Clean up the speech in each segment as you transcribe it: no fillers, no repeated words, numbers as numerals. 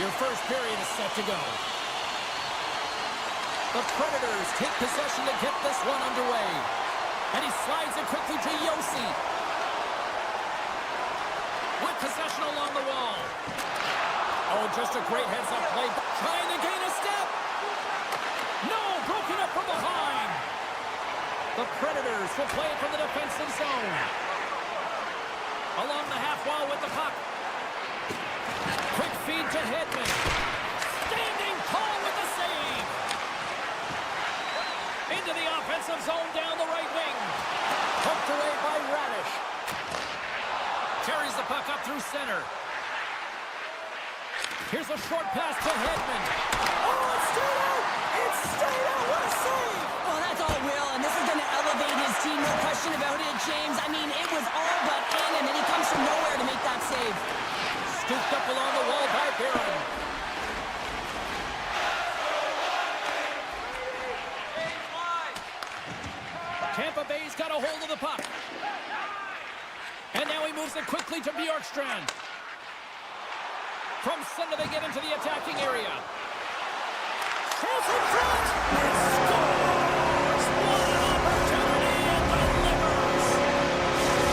Your first period is set to go. The Predators take possession to get this one underway. And he slides it quickly to Yossi. With possession along the wall. Oh, just a great heads-up play. Trying to gain a step. No, broken up from behind. The Predators will play it from the defensive zone. Along the half wall with the puck. Quick feed to Hedman. Standing tall with the save. Into the offensive zone down the right wing. Poked away by Radish. Carries the puck up through center. Here's a short pass to Hedman. Oh, it's straight out! It's straight out! What a save! Well, that's all Will, and this is going to elevate his team. No question about it, James. I mean, it was all but in, and then he comes from nowhere to make that save. Scooped up along the wall by Barron. Tampa Bay's got a hold of the puck. And now he moves it quickly to Bjorkstrand. From center, they get into the attacking area. Chance in front! It scores! What an opportunity and delivers!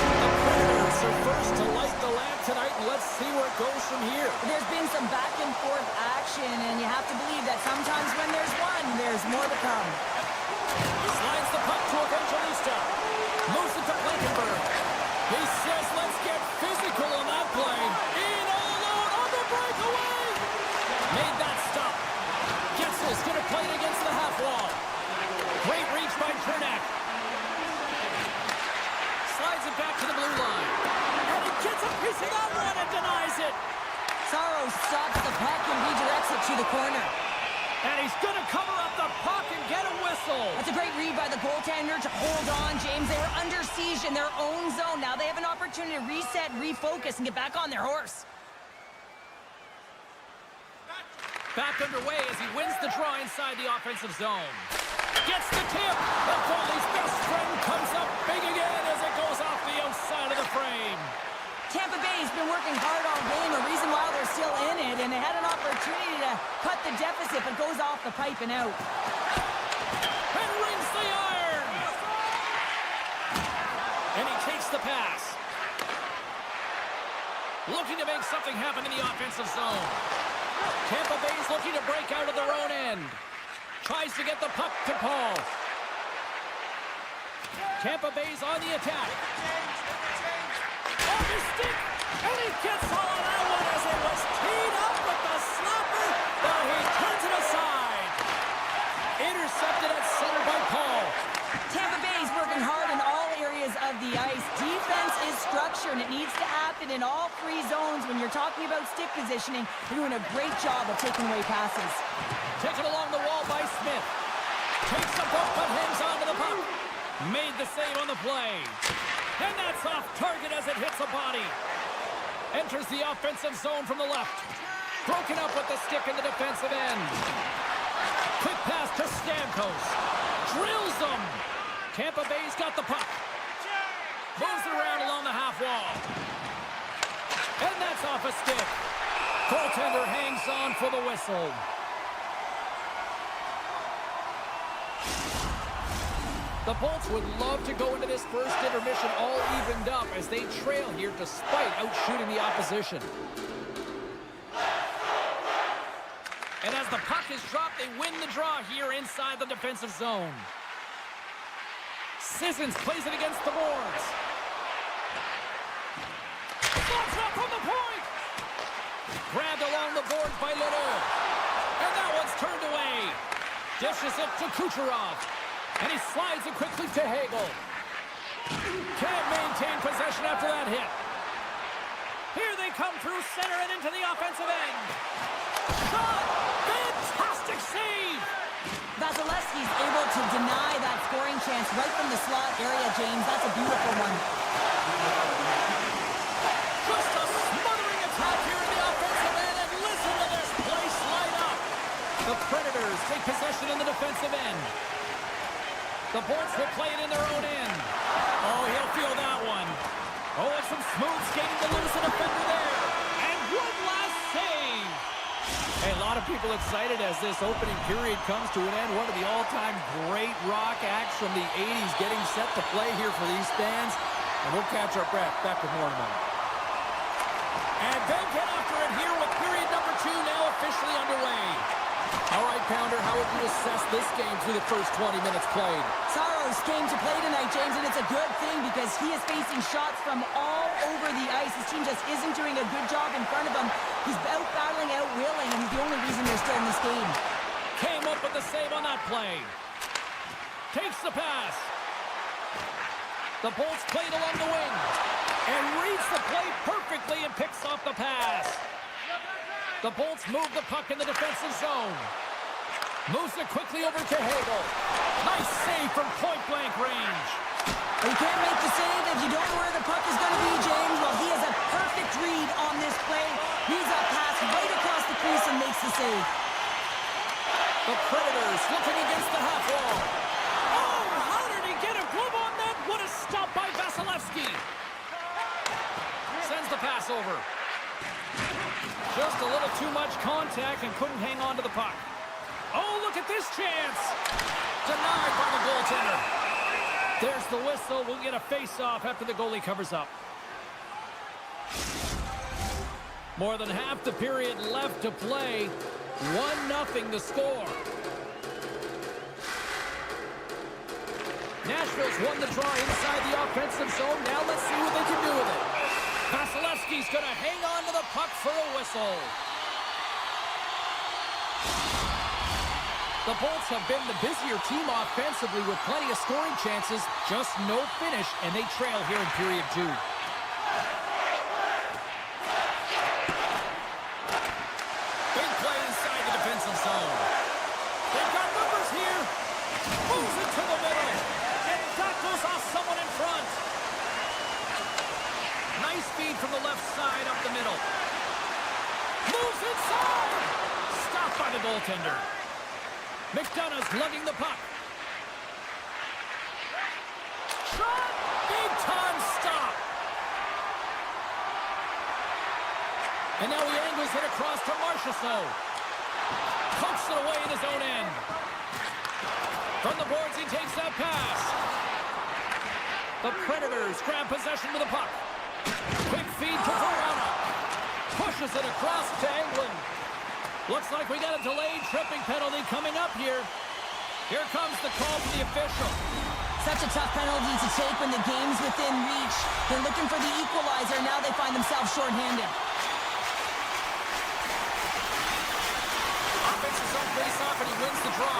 The Predators are first to light the lamp tonight, and let's see where it goes from here. There's been some back and forth action, and you have to believe that sometimes when there's one, there's more to come. Slides the puck to Evangelista. Moves it to Blankenberg. He says, let's get physical on that play. In all alone on the breakaway. Made that stop. Getzel's going to play it against the half wall. Great reach by Cernak. Slides it back to the blue line. And he gets a piece of that one and denies it. Saros stops the puck and redirects it to the corner. And he's going to cover up the puck and get a whistle. That's a great read by the goaltender to hold on, James. They were under siege in their own zone. Now they have an opportunity to reset, refocus, and get back on their horse. Back underway as he wins the draw inside the offensive zone. Gets the tip. The goalie's best friend comes up big again as it goes off the outside of the frame. Tampa Bay's been working hard all game, a reason why they're still in it, and they had an opportunity to cut the deficit, but goes off the pipe and out. And rings the iron! And he takes the pass. Looking to make something happen in the offensive zone. Tampa Bay's looking to break out of their own end. Tries to get the puck to Paul. Tampa Bay's on the attack. Off his stick, and he gets all of that one as it was teed up with the slapper, but he turns it aside. Intercepted at center by Paul. Tampa Bay's working hard in all areas of the ice. Defense is structure, and it needs to happen in all three zones. When you're talking about stick positioning, they're doing a great job of taking away passes. Taken along the wall by Smith. Takes the puck, but hangs on to the puck. Made the save on the play. And that's off target as it hits a body. Enters the offensive zone from the left. Broken up with the stick in the defensive end. Quick pass to Stamkos. Drills them. Tampa Bay's got the puck. Moves it around along the half wall. And that's off a stick. Goaltender hangs on for the whistle. The Bolts would love to go into this first intermission all evened up as they trail here despite outshooting the opposition. And as the puck is dropped, they win the draw here inside the defensive zone. Sissons plays it against the boards. Launch up from the point! Grabbed along the boards by Ledoux. And that one's turned away. Dishes it to Kucherov. And he slides it quickly to Hagel. Can't maintain possession after that hit. Here they come through center and into the offensive end. Shot! Fantastic save! Vasilevsky's able to deny that scoring chance right from the slot area, James. That's a beautiful one. Just a smothering attack here in the offensive end, and listen to this place light up. The Predators take possession in the defensive end. The Bolts will play it in their own end. Oh, he'll feel that one. Oh, it's some smooth skating to lose a defender there. And one last save. Hey, a lot of people excited as this opening period comes to an end. One of the all-time great rock acts from the 80s getting set to play here for these fans. And we'll catch our breath. Back with more in a moment. And they get after it here with period number 2 now officially underway. All right, Pounder, how would you assess this game through the first 20 minutes played? Saros came to play tonight, James, and it's a good thing because he is facing shots from all over the ice. His team just isn't doing a good job in front of him. He's out-battling, out-willing, and he's the only reason they're still in this game. Came up with the save on that play. Takes the pass. The Bolts played along the wing. And reads the play perfectly and picks off the pass. The Bolts move the puck in the defensive zone. Moves it quickly over to Hagel. Nice save from point-blank range. You can't make the save if you don't know where the puck is going to be, James. Well, he has a perfect read on this play. He's a pass right across the crease and makes the save. The Predators looking against the half wall. Oh, how did he get a glove on that? What a stop by Vasilevsky. Sends the pass over. Just a little too much contact and couldn't hang on to the puck. Oh, look at this chance. Denied by the goaltender. There's the whistle. We'll get a face-off after the goalie covers up. More than half the period left to play. 1-0 the score. Nashville's won the draw inside the offensive zone. Now let's see what they can do with it. Vasilevsky's going to hang on to the puck for a whistle. The Bolts have been the busier team offensively with plenty of scoring chances, just no finish, and they trail here in period 2. Big play inside the defensive zone. They've got numbers here. Moves it to the middle. And that goes off someone in front. Nice feed from the left side up the middle. Moves inside. Stopped by the goaltender. McDonough's lugging the puck. Shot! Big time stop. And now he angles it across to Marchessault. Pokes it away in his own end. From the boards, he takes that pass. The Predators grab possession with the puck. Quick feed to Verona. Pushes it across to Englund. Looks like we got a delayed tripping penalty coming up here. Here comes the call from the official. Such a tough penalty to take when the game's within reach. They're looking for the equalizer. Now they find themselves shorthanded. Offensive zone face-off, and he wins the draw.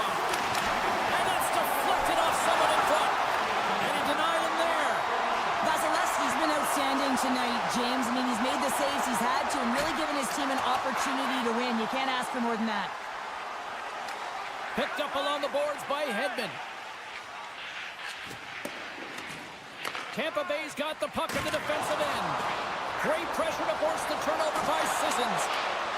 And that's deflected off someone in front. And he denied him there. Vasilevsky's been outstanding tonight, James. I mean, he's made the saves he's had to and really given his team an opportunity to win. You can't ask for more than that. Picked up along the boards by Hedman. Tampa Bay's got the puck in the defensive end. Great pressure to force the turnover by Sissons.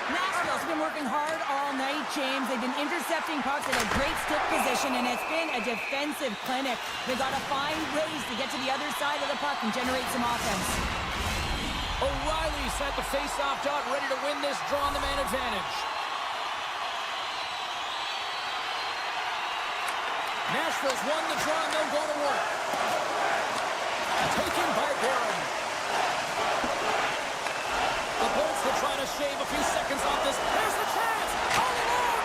Nashville's been working hard all night, James. They've been intercepting pucks at a great stick position, and it's been a defensive clinic. They got to find ways to get to the other side of the puck and generate some offense. O'Reilly's at the face-off dot, ready to win this draw on the man advantage. Nashville's won the draw, and they'll go to work. Taken by Barron. The Bolts will try to shave a few seconds off this. There's the chance! All alone!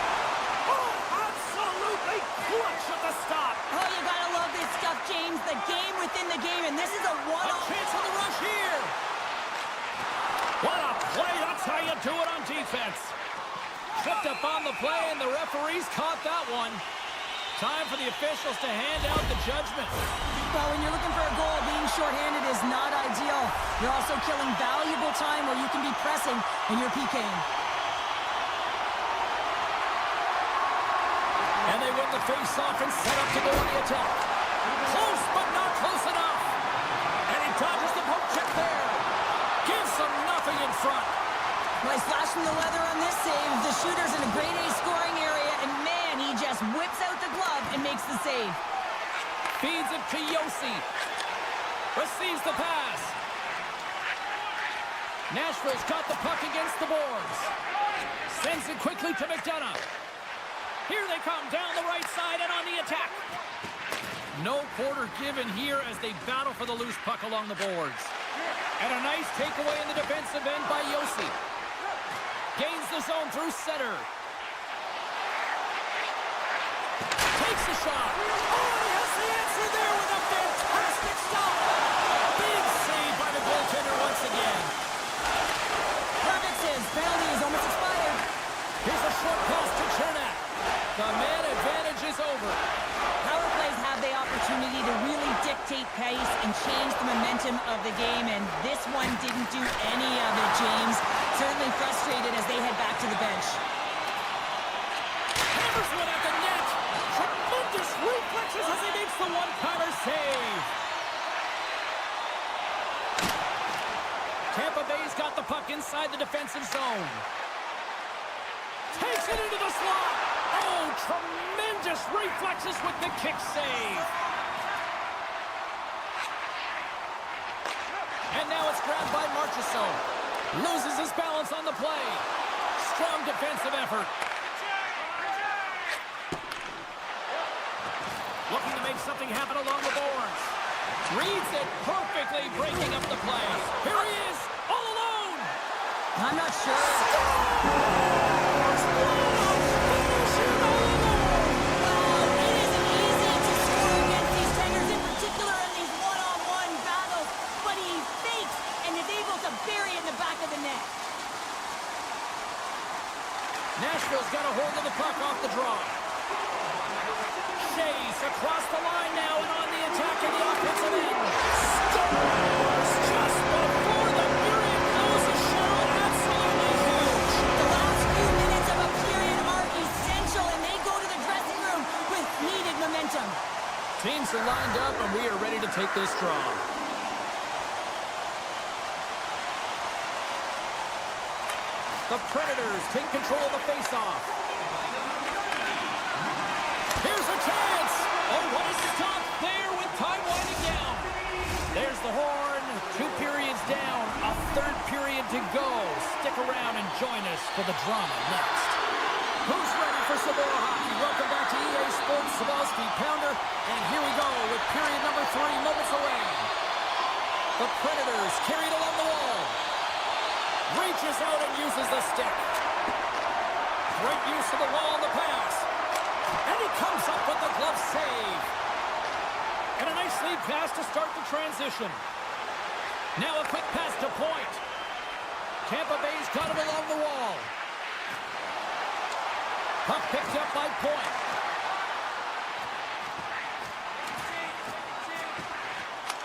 Oh, absolutely clutch at the stop! Oh, you gotta love this stuff, James. The game within the game, and this is a one-off. A chance on the rush here! What a play! That's how you do it on defense. Tripped up on the play, and the referees caught that one. Time for the officials to hand out the judgment. Well, when you're looking for a goal, being shorthanded is not ideal. You're also killing valuable time where you can be pressing when you're PKing. And they win the face-off and set up to go on the attack. Close, but not close enough. And he dodges the poke check there. Gives them nothing in front. Well, he's flashing the leather on this save. The shooter's in a grade A scoring area, and man, he just whips out the glove and makes the save. Feeds it to Yossi. Receives the pass. Nashville's got the puck against the boards. Sends it quickly to McDonough. Here they come down the right side and on the attack. No quarter given here as they battle for the loose puck along the boards. And a nice takeaway in the defensive end by Yossi. Gains the zone through center. Takes the shot. Oh, he has the answer there with a fantastic stop. Big save by the goaltender once again. His penalty is almost expired. Here's a short pass to Chernak. The man advantage is over. Power plays have the opportunity to really dictate pace and change the momentum of the game, and this one didn't do any of it, James. Certainly frustrated as they head back to the bench. Hammers one at the net. Tremendous reflexes as he makes the one-timer save. Tampa Bay's got the puck inside the defensive zone. Takes it into the slot. Oh, tremendous reflexes with the kick save. And now it's grabbed by Marchessault. Loses his balance on the play. Strong defensive effort. Looking to make something happen along the boards. Reads it perfectly, breaking up the play. Here he is, all alone. I'm not sure. Nashville's got a hold of the puck off the draw. Shays across the line now and on the attack in the offensive end. Scores just before the period closes. Cheryl, absolutely huge. The last few minutes of a period are essential, and they go to the dressing room with needed momentum. Teams are lined up, and we are ready to take this draw. The Predators take control of the faceoff. Here's a chance. Oh, what a stop there with time winding down. There's the horn. 2 periods down. A third period to go. Stick around and join us for the drama next. Who's ready for some more hockey? Welcome back to EA Sports Sabalski Pounder. And here we go with period number 3 moments away. The Predators carried along the wall. Reaches out and uses the stick. Great use of the wall on the pass. And he comes up with the glove save. And a nice lead pass to start the transition. Now a quick pass to Point. Tampa Bay's got it along the wall. Puck picked up by Point.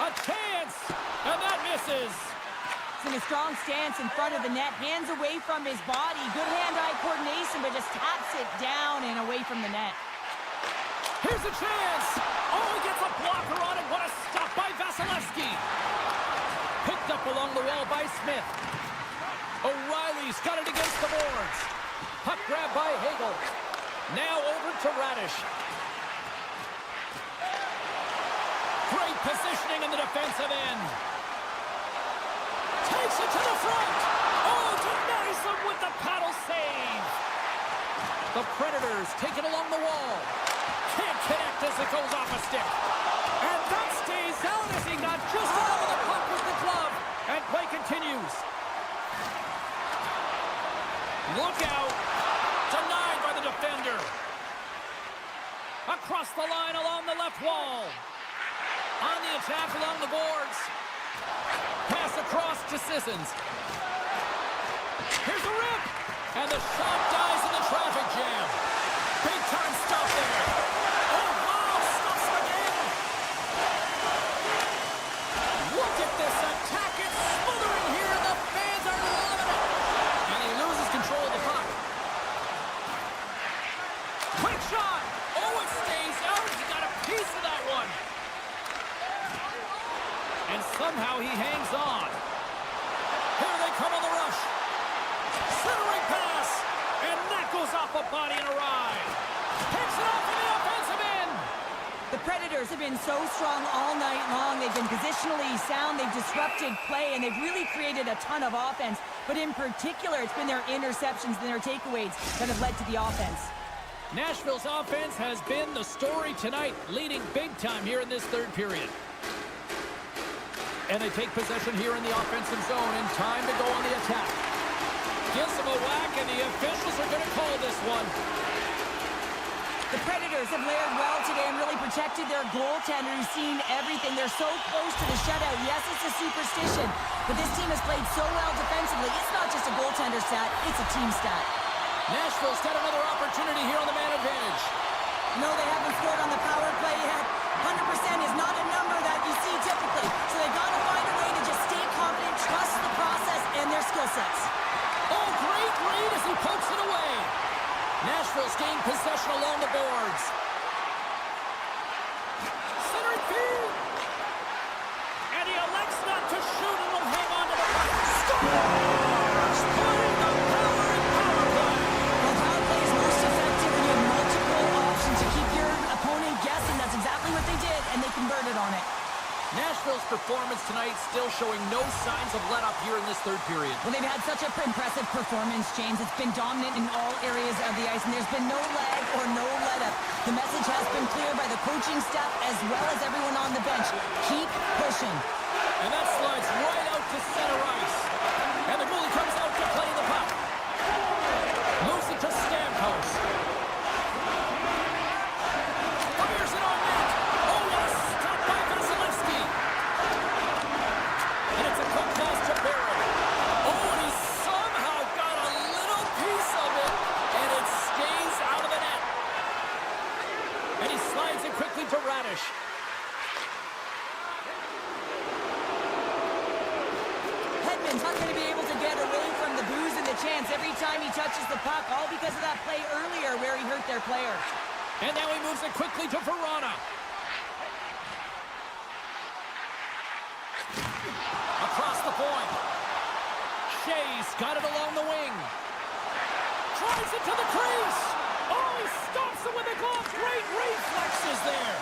A chance! And that misses. In a strong stance in front of the net, hands away from his body. Good hand-eye coordination, but just taps it down and away from the net. Here's a chance. Oh, he gets a blocker on it. What a stop by Vasilevsky. Picked up along the wall by Smith. O'Reilly's got it against the boards. Puck grab by Hagel. Now over to Radish. Great positioning in the defensive end. Takes it to the front. Oh, denies him with the paddle save. The Predators take it along the wall. Can't connect as it goes off a stick. And that stays out as he got just out of the puck with the glove. And play continues. Look out. Denied by the defender. Across the line along the left wall. On the attack along the boards. Pass across to Sissons. Here's a rip. And the shot dies in the traffic jam. Big time stop there. Oh, wow, stops the game. Look at this attack. It's smothering here. The fans are loving it. And he loses control of the puck. Quick shot. Oh, it stays out. He got a piece of that one. And somehow he hangs on. Here they come on the rush. Centering pass. And that goes off a body and a ride. Picks it off in the offensive end. The Predators have been so strong all night long. They've been positionally sound, they've disrupted play, and they've really created a ton of offense. But in particular, it's been their interceptions and their takeaways that have led to the offense. Nashville's offense has been the story tonight, leading big time here in this third period. And they take possession here in the offensive zone, and time to go on the attack. Gives them a whack, and the officials are going to call this one. The Predators have layered well today and really protected their goaltender who's seen everything. They're so close to the shutout. Yes, it's a superstition, but this team has played so well defensively. It's not just a goaltender stat, it's a team stat. Nashville's got another opportunity here on the man advantage. No, they haven't scored on the power play yet. 100% is not a number that you see typically. So they've got to find a way to just stay confident, trust the process and their skill sets. Oh, great read as he pokes it away. Nashville's gained possession along the boards. Centering field. And he elects not to shoot and will hang on to the puck. Scores! Playing the power and power play. Well, power play is most effective when you have multiple options to keep your opponent guessing. That's exactly what they did, and they converted on it. Nashville's performance tonight still showing no signs of let-up here in this third period. Well, they've had such an impressive performance, James. It's been dominant in all areas of the ice, and there's been no lag or no let-up. The message has been clear by the coaching staff as well as everyone on the bench. Keep pushing. And that slides right out to center ice. And the goalie comes out to play the puck. Moves it to Stamkos. Fires it on net. Oh, what a stop by Vasilevsky. And it's a quick pass to Barron. Oh, and he somehow got a little piece of it, and it stays out of the net. And he slides it quickly to Radish. Hedman's not going to be able to get away from the booze and the chance every time he touches the puck, all because of that play earlier where he hurt their player. And now he moves it quickly to Verona. Across the point. Shea's got it along the wing. Tries it to the crease. Oh, he stops it with a glove. Great reflexes there.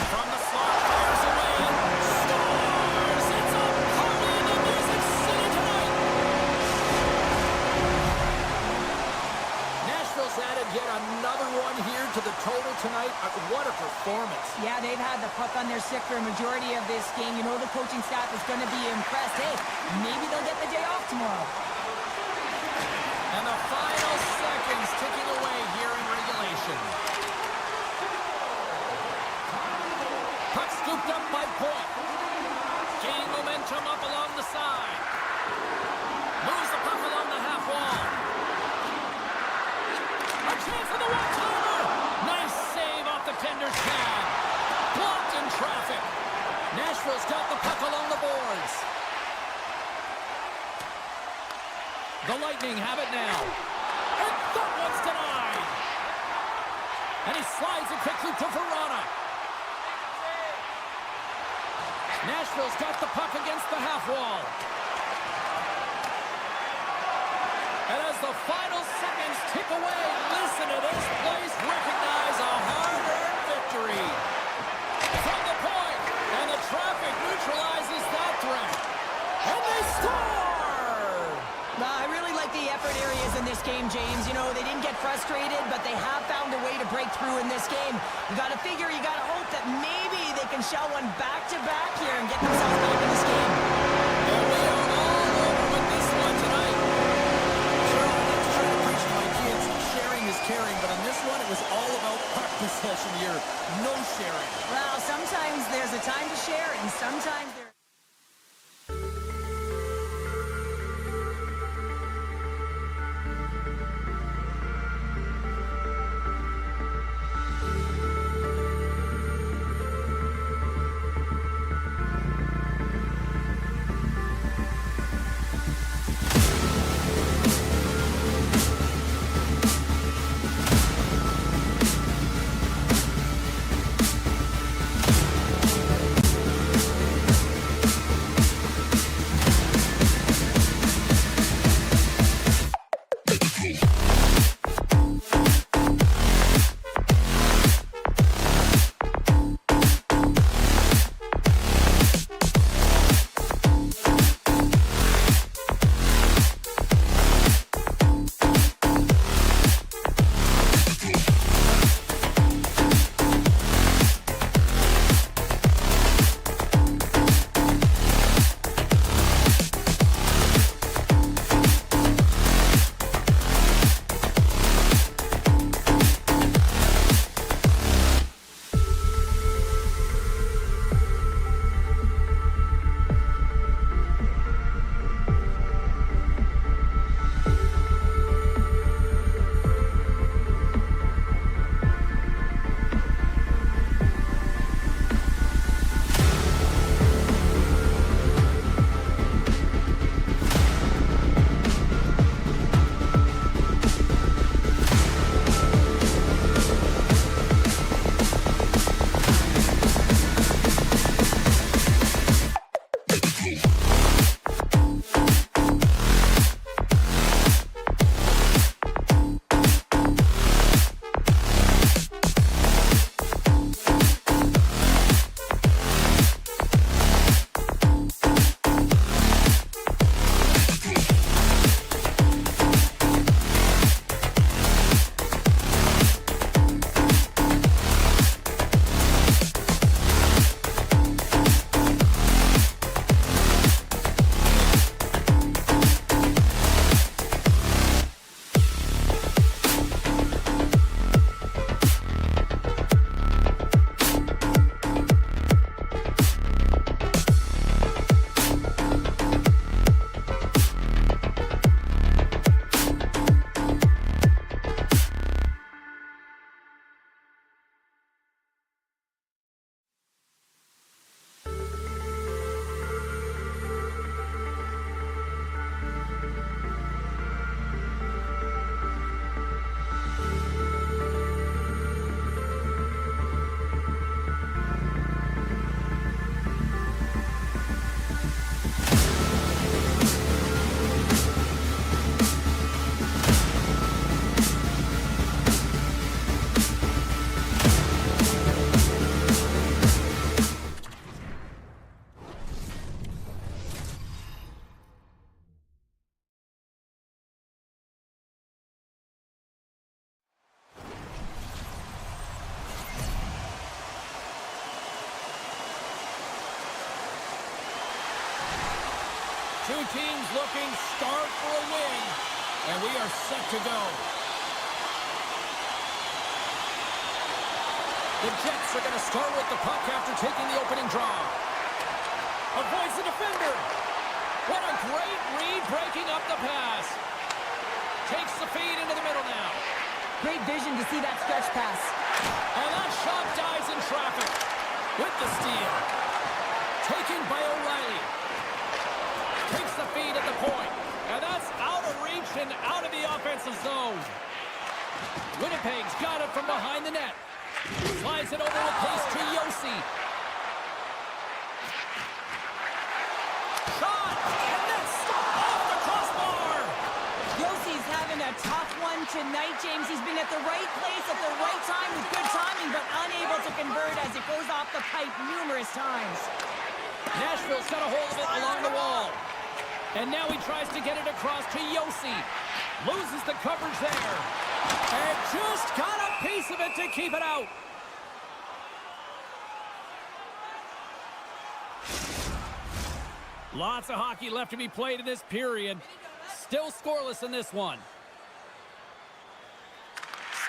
From the slot, fires away. Scores! It's a party in the Music City tonight. Nashville's added yet another one here to the total tonight. What a performance. Yeah, they've had the puck on their stick for a majority of this game. You know the coaching staff is going to be impressed. Hey, maybe they'll get the day off tomorrow. And the final seconds ticking away here in regulation. Puck scooped up by Point. Gaining momentum up along the side. Moves the puck along the half wall. A chance for the one-timer. Nice save off the tender's pad. Blocked in traffic. Nashville's got the puck along the boards. The Lightning have it now. And that one's denied. And he slides it quickly to Verona. Nashville's got the puck against the half wall. And as the final seconds tick away, listen to this place recognize a hard-earned victory. From the point, and the traffic neutralizes that threat. And they score! I really like the effort areas in this game, James. You know, they didn't get frustrated, but they have found a way to break through in this game. You got to figure, you got to hope that maybe they can shell one back-to-back here and get themselves back in this game. And we are all over with this one tonight. Sure, I like to try to preach to my kids, sharing is caring, but on this one, it was all about puck possession here. No sharing. Well, sometimes there's a time to share, and sometimes there's... Two teams looking starved for a win, and we are set to go. The Jets are going to start with the puck after taking the opening draw. Avoids the defender. What a great read, breaking up the pass. Takes the feed into the middle now. Great vision to see that stretch pass. And that shot dies in traffic. With the steal. Taken by O'Reilly. Takes the feed at the point. And that's out of reach and out of the offensive zone. Winnipeg's got it from behind the net. Slides it over with pace to Yossi. Shot! And that's off the crossbar! Yossi's having a tough one tonight, James. He's been at the right place at the right time with good timing, but unable to convert as it goes off the pipe numerous times. Nashville's got a hold of it along the wall. And now he tries to get it across to Yossi. Loses the coverage there. And just got a piece of it to keep it out. Lots of hockey left to be played in this period. Still scoreless in this one.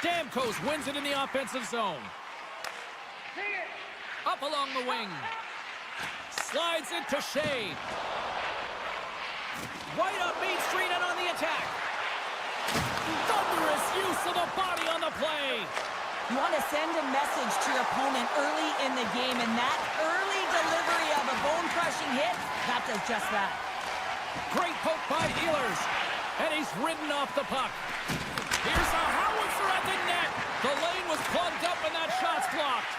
Stamkos wins it in the offensive zone. Up along the wing. Slides it to Shea. Right up Main Street and on the attack. Thunderous use of the body on the play. You want to send a message to your opponent early in the game, and that early delivery of a bone-crushing hit, that does just that. Great poke by Ehlers, and he's ridden off the puck. Here's a howitzer at the net. The lane was plugged up, and that shot's blocked.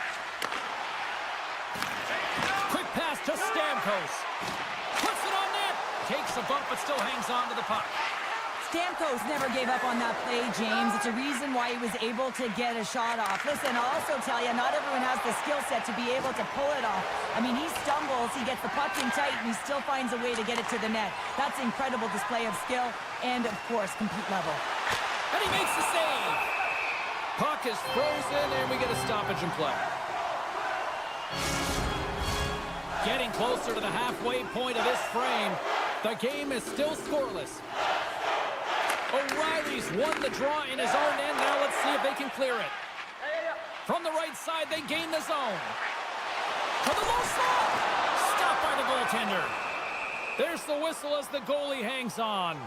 Quick pass to Stamkos. Puts it on net. Takes a bump, but still hangs on to the puck. Stamkos never gave up on that play, James. It's a reason why he was able to get a shot off. Listen, I'll also tell you, not everyone has the skill set to be able to pull it off. I mean, he stumbles, he gets the puck in tight, and he still finds a way to get it to the net. That's an incredible display of skill and, of course, complete level. And he makes the save. Puck is frozen, and we get a stoppage in play. Getting closer to the halfway point of this frame. The game is still scoreless. O'Reilly's won the draw in his own end. Now let's see if they can clear it. From the right side, they gain the zone. To the low slot. Stopped by the goaltender. There's the whistle as the goalie hangs on.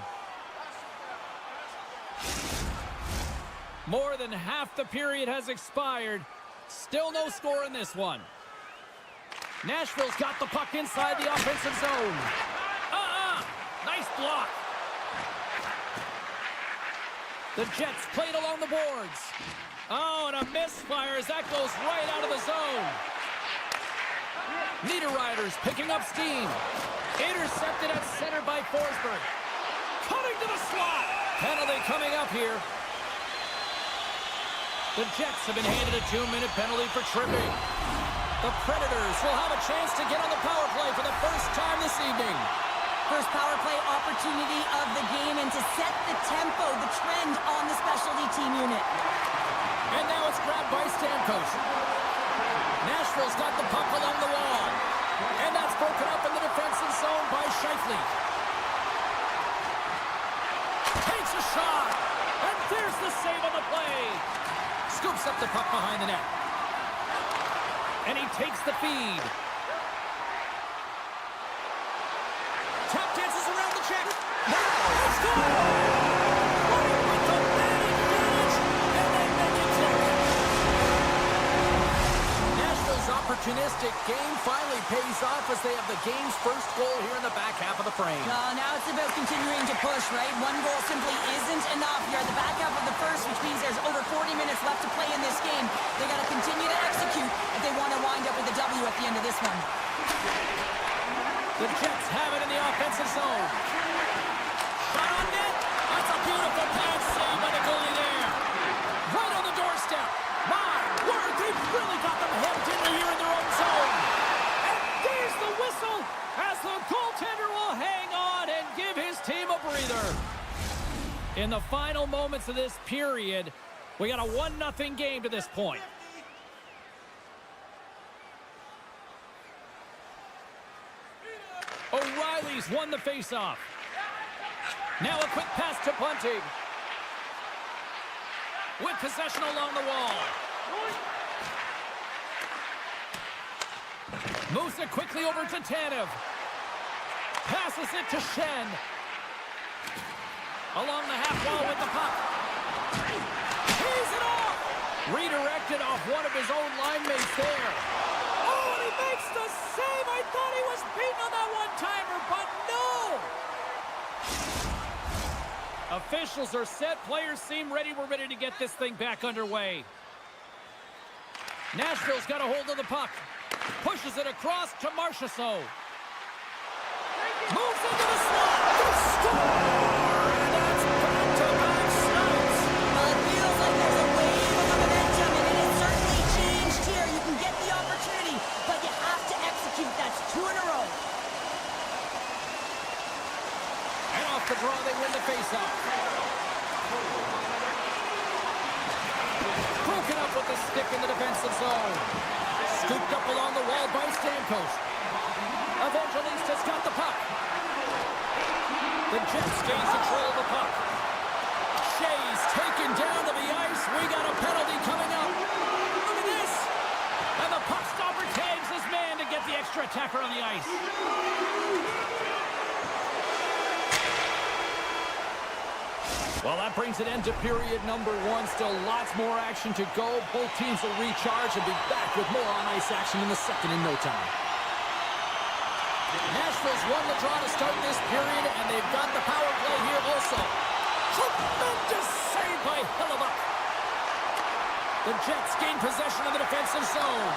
More than half the period has expired. Still no score in this one. Nashville's got the puck inside the offensive zone. Nice block. The Jets played along the boards. Oh, and a misfire as that goes right out of the zone. Niederreiter's picking up steam. Intercepted at center by Forsberg. Cutting to the slot. Penalty coming up here. The Jets have been handed a 2-minute penalty for tripping. The Predators will have a chance to get on the power play for the first time this evening. First power play opportunity of the game, and to set the tempo, the trend on the specialty team unit. And now it's grabbed by Stamkos. Nashville's got the puck along the wall. And that's broken up in the defensive zone by Scheifele. Takes a shot. And there's the save on the play. Scoops up the puck behind the net. And he takes the feed. Tap dances around the check. Now it's good. With the batting finish. And they make it tick. Nashville's opportunistic game finally pays off as they have the game's first goal here in the back half of the frame. Now it's about continuing to push, right? One goal simply isn't enough. You're at the back half of the first, which means there's over 40 minutes left to play in this game. They got to continue to execute if they want to wind up with a W at the end of this one. The Jets have it in the offensive zone. Shot on net. That's a beautiful pass save by the goalie there. Right on the doorstep. My word, they've really got them hemmed in here in their own zone. And there's the whistle as the goaltender will hang on and give his team a breather. In the final moments of this period, we got a 1-0 game to this point. O'Reilly Predators won the faceoff. Now a quick pass to Bunting. With possession along the wall. Moves it quickly over to Tanev. Passes it to Shen. Along the half wall with the puck. Tees it off. Redirected off one of his own line mates there. Oh, and he makes the save. I thought he was beaten on that one-timer, but no. Officials are set. Players seem ready. We're ready to get this thing back underway. Nashville's got a hold of the puck. Pushes it across to Marchessault. Moves into the slot. Score! And that's back-to-back stops. Well, it feels like there's a wave of momentum, and it has certainly changed here. You can get the opportunity, but you have to execute. That's 2 in a row. And off the draw, they win the faceoff. Broken up with the stick in the defensive zone. Scooped up along the wall by Stamkos. Evangelista's got the puck. The Jets gain control of the puck. Shea's taken down to the ice. We got a penalty coming up. Look at this. And the puck stopper tags his man to get the extra attacker on the ice. Well, that brings an end to period number 1. Still lots more action to go. Both teams will recharge and be back with more on-ice action in the second in no time. Nashville's won the draw to start this period, and they've got the power play here also. Tremendous save by Hellebuyck. The Jets gain possession of the defensive zone.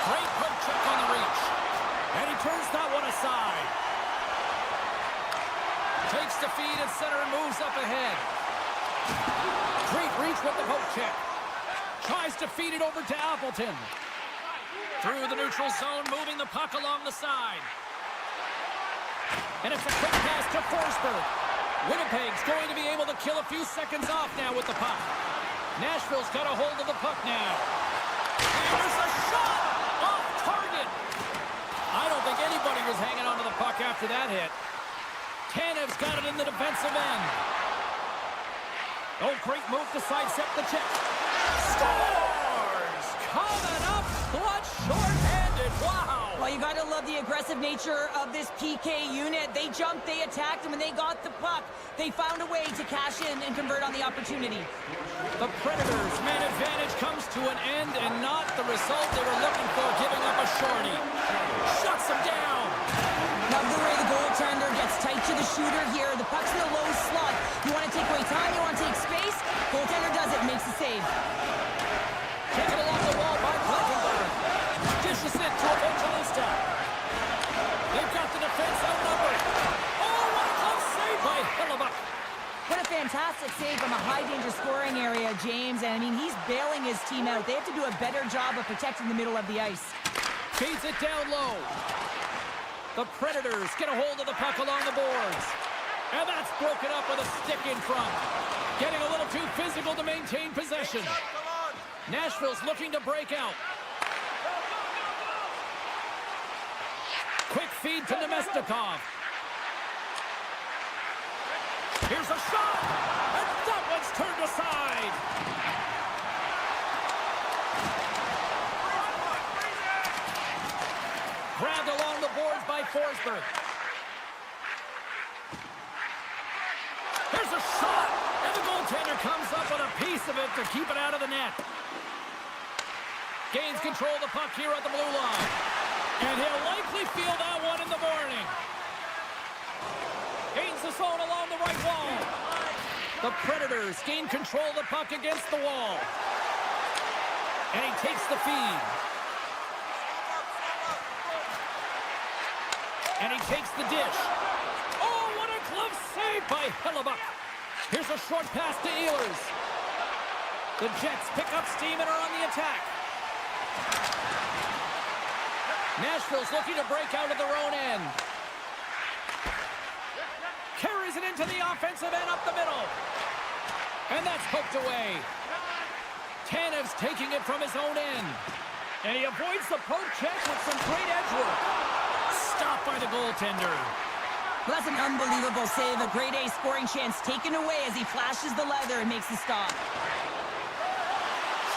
Great poke check on the reach. And he turns that one aside. Takes the feed at center and moves up ahead. Great reach with the poke check. Tries to feed it over to Appleton. Through the neutral zone, moving the puck along the side. And it's a quick pass to Forsberg. Winnipeg's going to be able to kill a few seconds off now with the puck. Nashville's got a hold of the puck now. And there's a shot off target. I don't think anybody was hanging onto the puck after that hit. Tanev's got it in the defensive end. Oh, great move to sidestep the check. Scores! Coming up, clutch, short-handed. Wow! Well, you got to love the aggressive nature of this PK unit. They jumped, they attacked, and when they got the puck, they found a way to cash in and convert on the opportunity. The Predators' man advantage comes to an end, and not the result they were looking for, giving up a shorty. Shuts him down. Love the way the goaltender gets tight to the shooter here. The puck's in the low slot. You want to take away time, you want to take space. Goaltender does it, makes the save. Taken along the wall by Blankenberg. Dishes it to Evangelista. They've got the defense outnumbered. Oh, what a close save by Hellebuyck. What a fantastic save from a high-danger scoring area, James. And, I mean, he's bailing his team out. They have to do a better job of protecting the middle of the ice. Feeds it down low. The Predators get a hold of the puck along the boards. And that's broken up with a stick in front. Getting a little too physical to maintain possession. Nashville's looking to break out. Quick feed to Nemestikov. Here's a shot! And that one's turned aside! Grabbed along the boards by Forsberg. There's a shot! And the goaltender comes up with a piece of it to keep it out of the net. Gains control of the puck here at the blue line. And he'll likely feel that one in the morning. Gains the zone along the right wall. The Predators gain control of the puck against the wall. And he takes the feed. And he takes the dish. Oh, what a glove save by Hellebuyck. Here's a short pass to Ehlers. The Jets pick up steam and are on the attack. Nashville's looking to break out of their own end. Carries it into the offensive end up the middle. And that's poked away. Tanev's taking it from his own end. And he avoids the poke check with some great edge work. Stopped by the goaltender. Well, that's an unbelievable save. A grade A scoring chance taken away as he flashes the leather and makes the stop.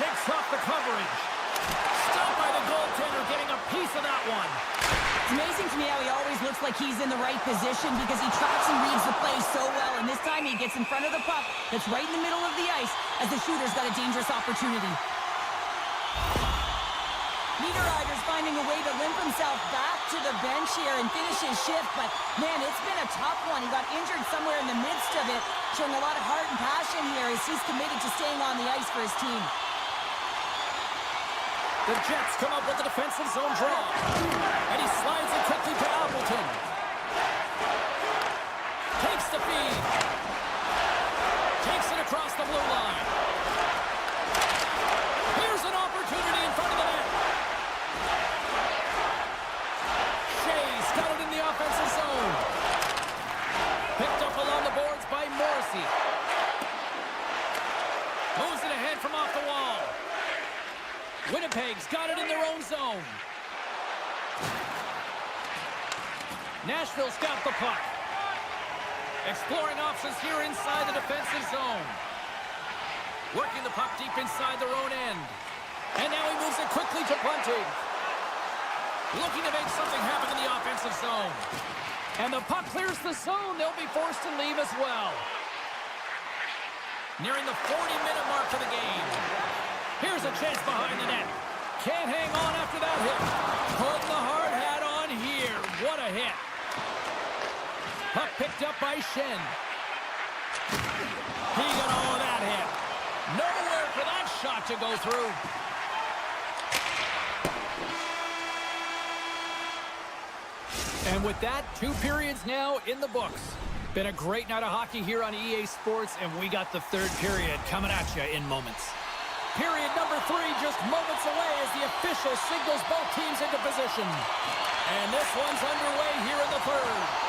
Shakes off the coverage. Stopped by the goaltender, getting a piece of that one. It's amazing to me how he always looks like he's in the right position because he tracks and reads the play so well. And this time he gets in front of the puck that's right in the middle of the ice as the shooter's got a dangerous opportunity. Niederreiter's finding a way to limp himself back to the bench here and finish his shift. But, man, it's been a tough one. He got injured somewhere in the midst of it, showing a lot of heart and passion here as he's committed to staying on the ice for his team. The Jets come up with the defensive zone draw. And he slides it quickly to Appleton. Takes the feed. Takes it across the blue line. Here's an opportunity in front of the net. Shea's got it in the offensive zone. Picked up along the boards by Morrissey. Moves it ahead from off the wall. Winnipeg's got it in their own zone. Nashville's got the puck. Exploring options here inside the defensive zone. Working the puck deep inside their own end. And now he moves it quickly to punting. Looking to make something happen in the offensive zone. And the puck clears the zone. They'll be forced to leave as well. Nearing the 40-minute mark of the game. Here's a chance behind the net. Can't hang on after that hit. Putting the hard hat on here. What a hit. Puck picked up by Shen. He got all of that hit. Nowhere for that shot to go through. And with that, 2 periods now in the books. Been a great night of hockey here on EA Sports, and we got the 3rd period coming at you in moments. Period number 3 just moments away as the official signals both teams into position. And this one's underway here in the 3rd.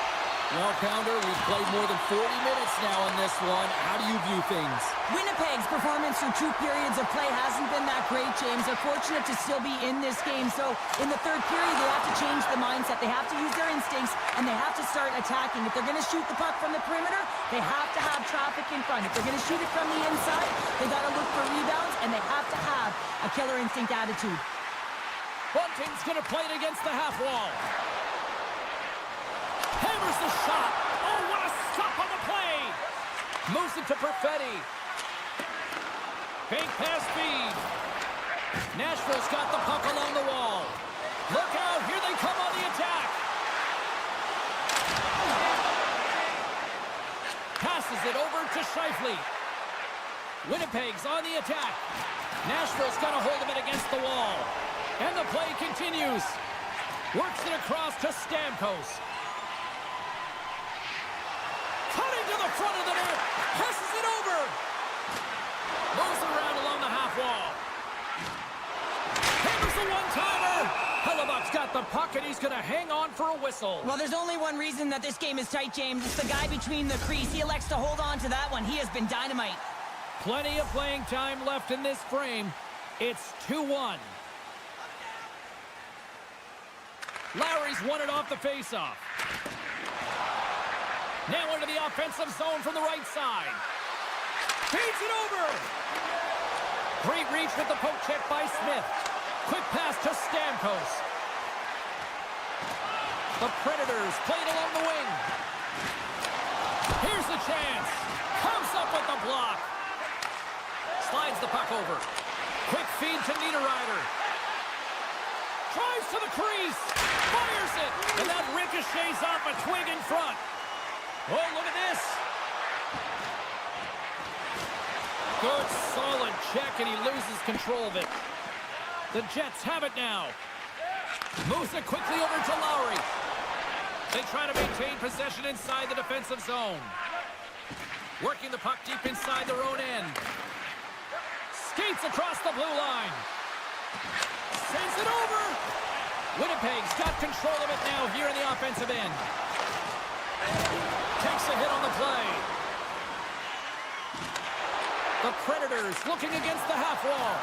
Well, Pounder, we've played more than 40 minutes now in this one. How do you view things? Winnipeg's performance through 2 periods of play hasn't been that great, James. They're fortunate to still be in this game. So in the 3rd period, they have to change the mindset. They have to use their instincts, and they have to start attacking. If they're going to shoot the puck from the perimeter, they have to have traffic in front. If they're going to shoot it from the inside, they got to look for rebounds, and they have to have a killer instinct attitude. Bunting's going to play it against the half wall. Hammers the shot. Oh, what a stop on the play. Moves it to Perfetti. Fake pass feed. Nashville's got the puck along the wall. Look out. Here they come on the attack. Passes it over to Scheifele. Winnipeg's on the attack. Nashville's got a hold of it against the wall. And the play continues. Works it across to Stamkos. Cutting to the front of the net. Passes it over. Moves it around along the half wall. Hammers the one-timer. Hellebuck's got the puck, and he's going to hang on for a whistle. Well, there's only one reason that this game is tight, James. It's the guy between the crease. He elects to hold on to that one. He has been dynamite. Plenty of playing time left in this frame. It's 2-1. Lowry's won it off the faceoff. Now into the offensive zone from the right side. Feeds it over. Great reach with the poke check by Smith. Quick pass to Stamkos. The Predators played along the wing. Here's the chance. Comes up with the block. Slides the puck over. Quick feed to Niederreiter. Drives to the crease. Fires it. And that ricochets off a twig in front. Oh, look at this. Good, solid check, and he loses control of it. The Jets have it now. Moves it quickly over to Lowry. They try to maintain possession inside the defensive zone. Working the puck deep inside their own end. Skates across the blue line. Sends it over. Winnipeg's got control of it now here in the offensive end. Takes a hit on the play. The Predators looking against the half wall.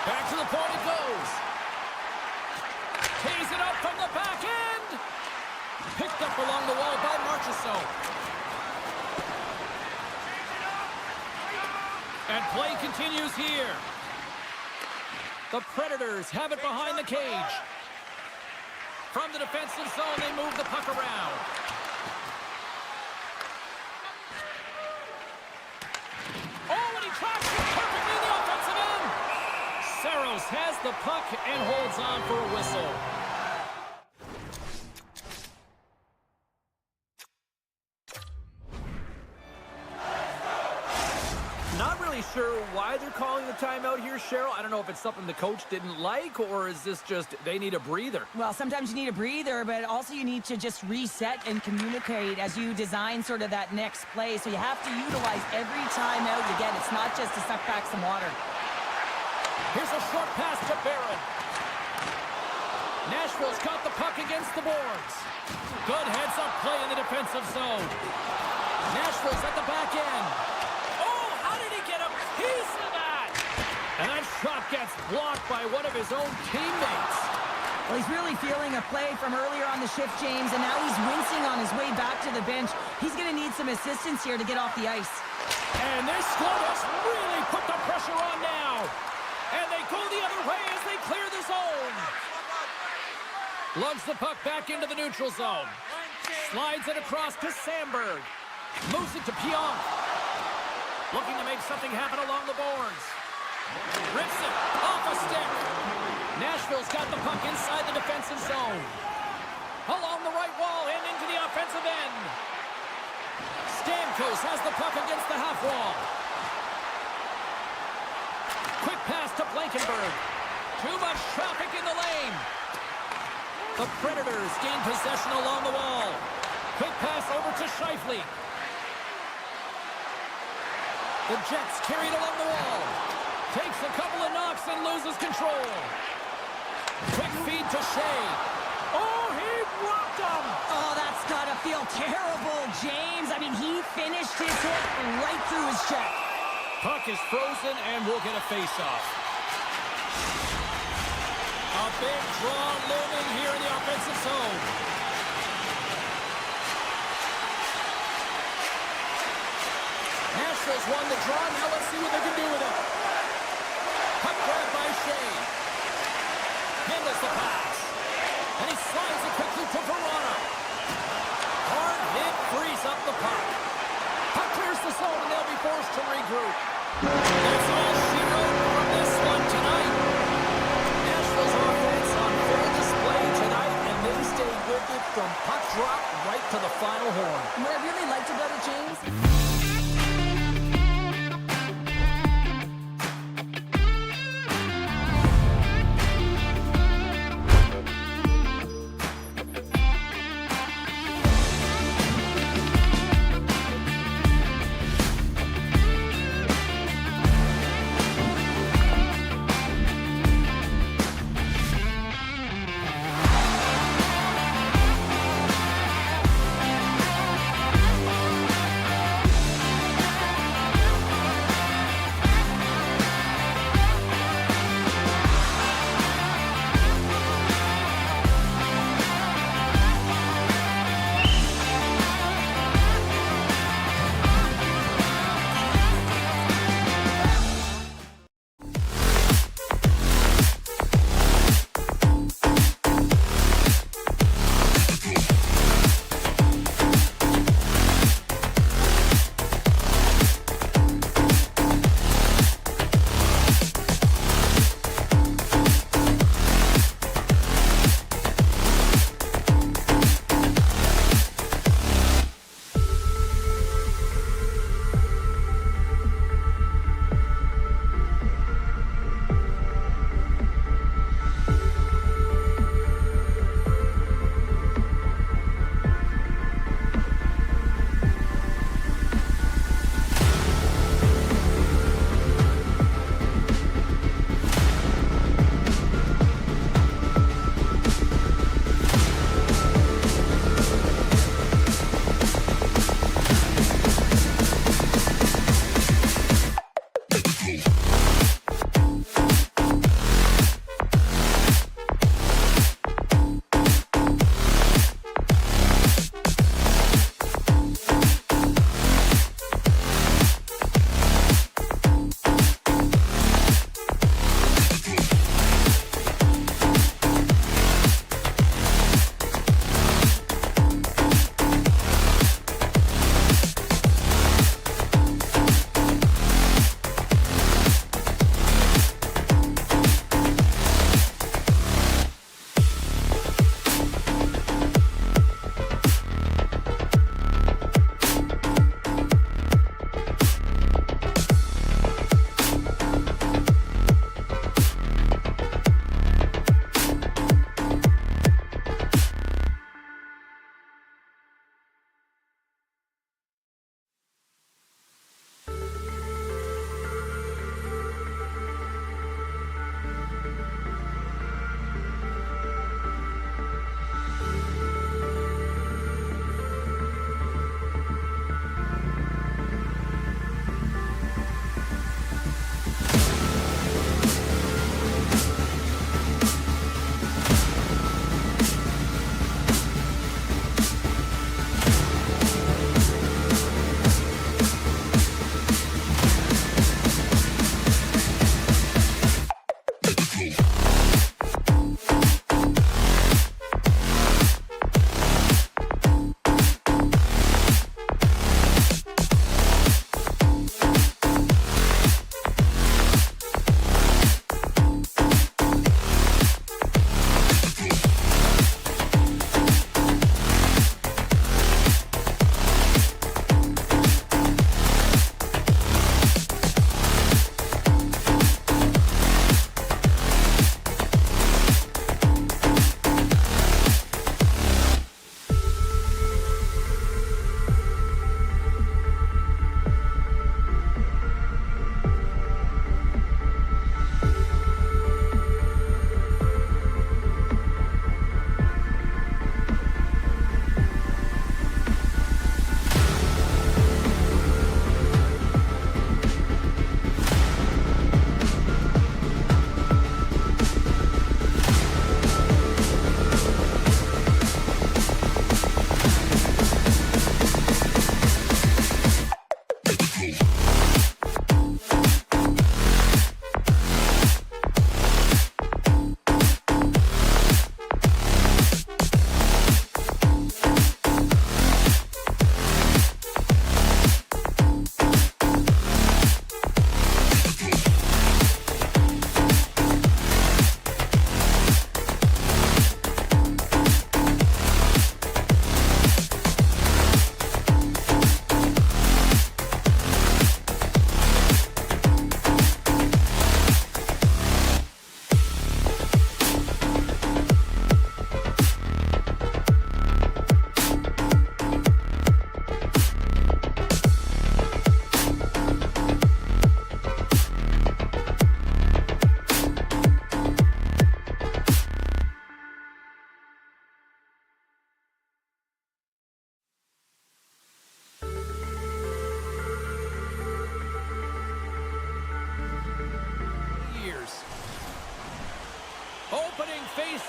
Back to the point it goes. lays it up from the back end. Picked up along the wall by Marchessault. And play continues here. The Predators have it behind the cage. From the defensive zone, they move the puck around. Oh, and he tracks it perfectly in the offensive end. Saros has the puck and holds on for a whistle. Not really sure why they're calling the timeout here, Cheryl. I don't know if it's something the coach didn't like, or is this just they need a breather? Well, sometimes you need a breather, but also you need to just reset and communicate as you design sort of that next play. So you have to utilize every timeout you get. It's not just to suck back some water. Here's a short pass to Barron. Nashville's got the puck against the boards. Good heads-up play in the defensive zone. Nashville's at the back end. Oh, how did he get a piece of that? And that shot gets blocked by one of his own teammates. Well, he's really feeling a play from earlier on the shift, James, and now he's wincing on his way back to the bench. He's going to need some assistance here to get off the ice. And this squad has really put the pressure on now. And they go the other way as they clear the zone. Lugs the puck back into the neutral zone. Slides it across to Sandberg. Moves it to Pionk. Looking to make something happen along the boards. Rips it off a stick. Nashville's got the puck inside the defensive zone. Along the right wall and into the offensive end. Stamkos has the puck against the half wall. Quick pass to Blankenberg. Too much traffic in the lane. The Predators gain possession along the wall. Quick pass over to Scheifele. The Jets carried along the wall. Takes a couple of knocks and loses control. Quick feed to Shea. Oh, he rocked him. Oh, that's got to feel terrible, James. I mean, he finished his hit right through his check. Puck is frozen and we'll get a face-off. A big draw looming here in the offensive zone. Nashville's won the draw. Now let's see what they can do with it. Puck grab by Shea. Handles the pass. And he slides it quickly to Verona. Hard hit frees up the puck. Puck clears the zone and they'll be forced to regroup. That's all she wrote from this one tonight. Nashville's offense on full display tonight, and they stay with it from puck drop right to the final horn. What I really liked about it, James,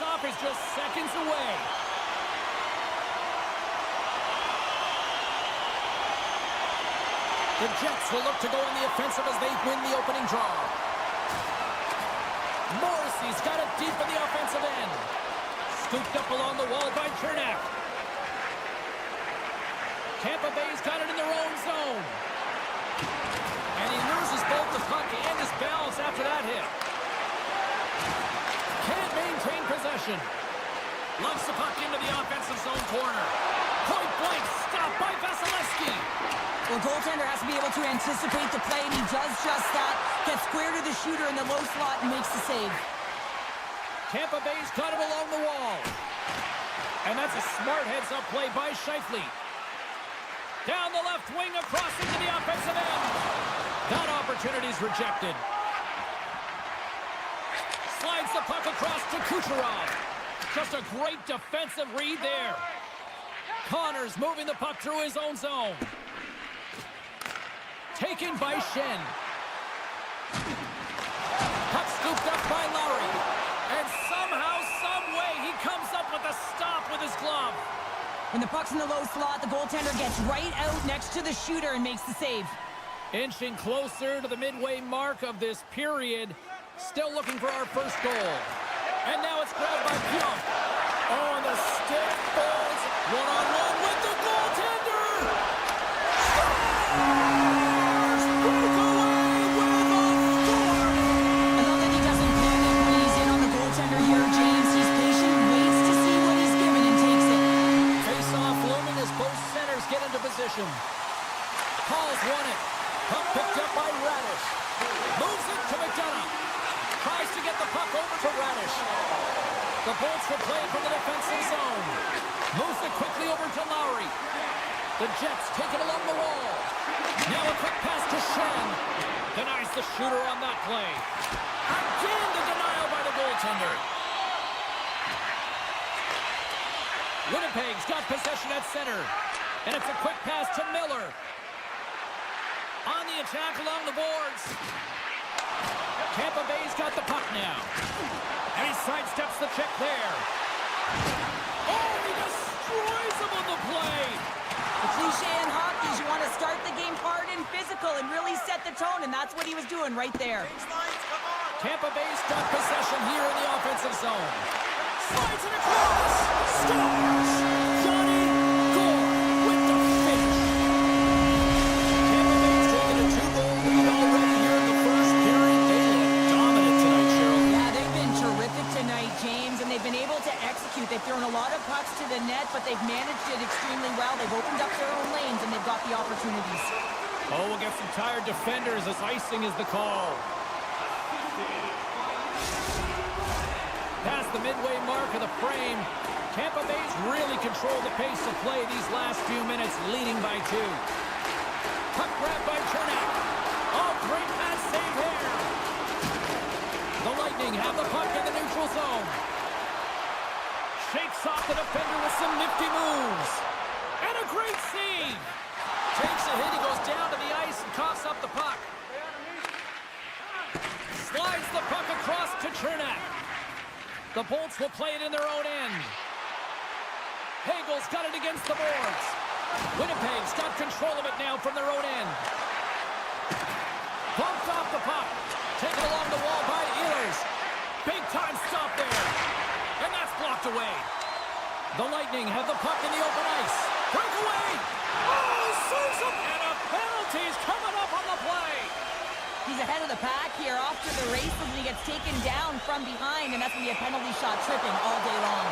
face-off is just seconds away. The Jets will look to go on the offensive as they win the opening draw. Morrissey's got it deep in the offensive end. Scooped up along the wall by Chernak. Tampa Bay's got it in their own zone. And he loses both the puck and his balance after that hit. Can't maintain possession. Lumps the puck into the offensive zone corner. Point blank, stopped by Vasilevsky. Well, goaltender has to be able to anticipate the play, and he does just that. Gets square to the shooter in the low slot and makes the save. Tampa Bay's got it along the wall. And that's a smart heads-up play by Scheifele. Down the left wing, across into the offensive end. That opportunity's rejected. Slides the puck across to Kucherov. Just a great defensive read there. Connors moving the puck through his own zone. Taken by Shen. Puck scooped up by Lowry. And somehow, some way, he comes up with a stop with his glove. When the puck's in the low slot, the goaltender gets right out next to the shooter and makes the save. Inching closer to the midway mark of this period. Still looking for our first goal. And now it's grabbed by Pionk. Oh, and the stick falls one-on-one with the goaltender. Scores! Breakaway with a score! I love that he doesn't panic when he's in on the goaltender here, James. He's patient, waits to see what he's given, and takes it. Face-off looming as both centers get into position. Paul's won it. Puck picked up by Radish. Moves it to McDonough. Tries to get the puck over to Radish. The Bolts will play it from the defensive zone. Moves it quickly over to Lowry. The Jets take it along the wall. Now a quick pass to Shen. Denies the shooter on that play. Again the denial by the goaltender. Winnipeg's got possession at center. And it's a quick pass to Miller. On the attack along the boards. Tampa Bay's got the puck now. And he sidesteps the check there. Oh, he destroys him on the play. The cliche in hockey is you want to start the game hard and physical and really set the tone, and that's what he was doing right there. Tampa Bay's got possession here in the offensive zone. Slides it across. Scores. Johnny Gore with the finish. Tampa Bay's taken a 2-goal lead already here in the first period. They look dominant tonight, Cheryl. Yeah, they've been terrific tonight, James, and they've been able to execute. They've thrown a lot of pucks to the net, but they've managed it extremely well. They've opened up their own lanes, and they've got the opportunities. Oh, we'll get some tired defenders as icing is the call. Past the midway mark of the frame, Tampa Bay's really controlled the pace of play these last few minutes, leading by 2. Puck grabbed by Chernak. Oh, great pass save there. The Lightning have the puck in the neutral zone. Shakes off the defender with some nifty moves. And a great save. Takes a hit, he goes down to the ice and coughs up the puck. Slides the puck across to Chernak. The Bolts will play it in their own end. Hagel's got it against the boards. Winnipeg's got control of it now from their own end. Bumped off the puck. Taken along the wall by Ehlers. Big time stop there. And that's blocked away. The Lightning have the puck in the open ice. Breakaway. Oh, Sousa! And a penalty's coming up on the play. He's ahead of the pack here off to the races, and he gets taken down from behind, and that's going to be a penalty shot tripping all day long.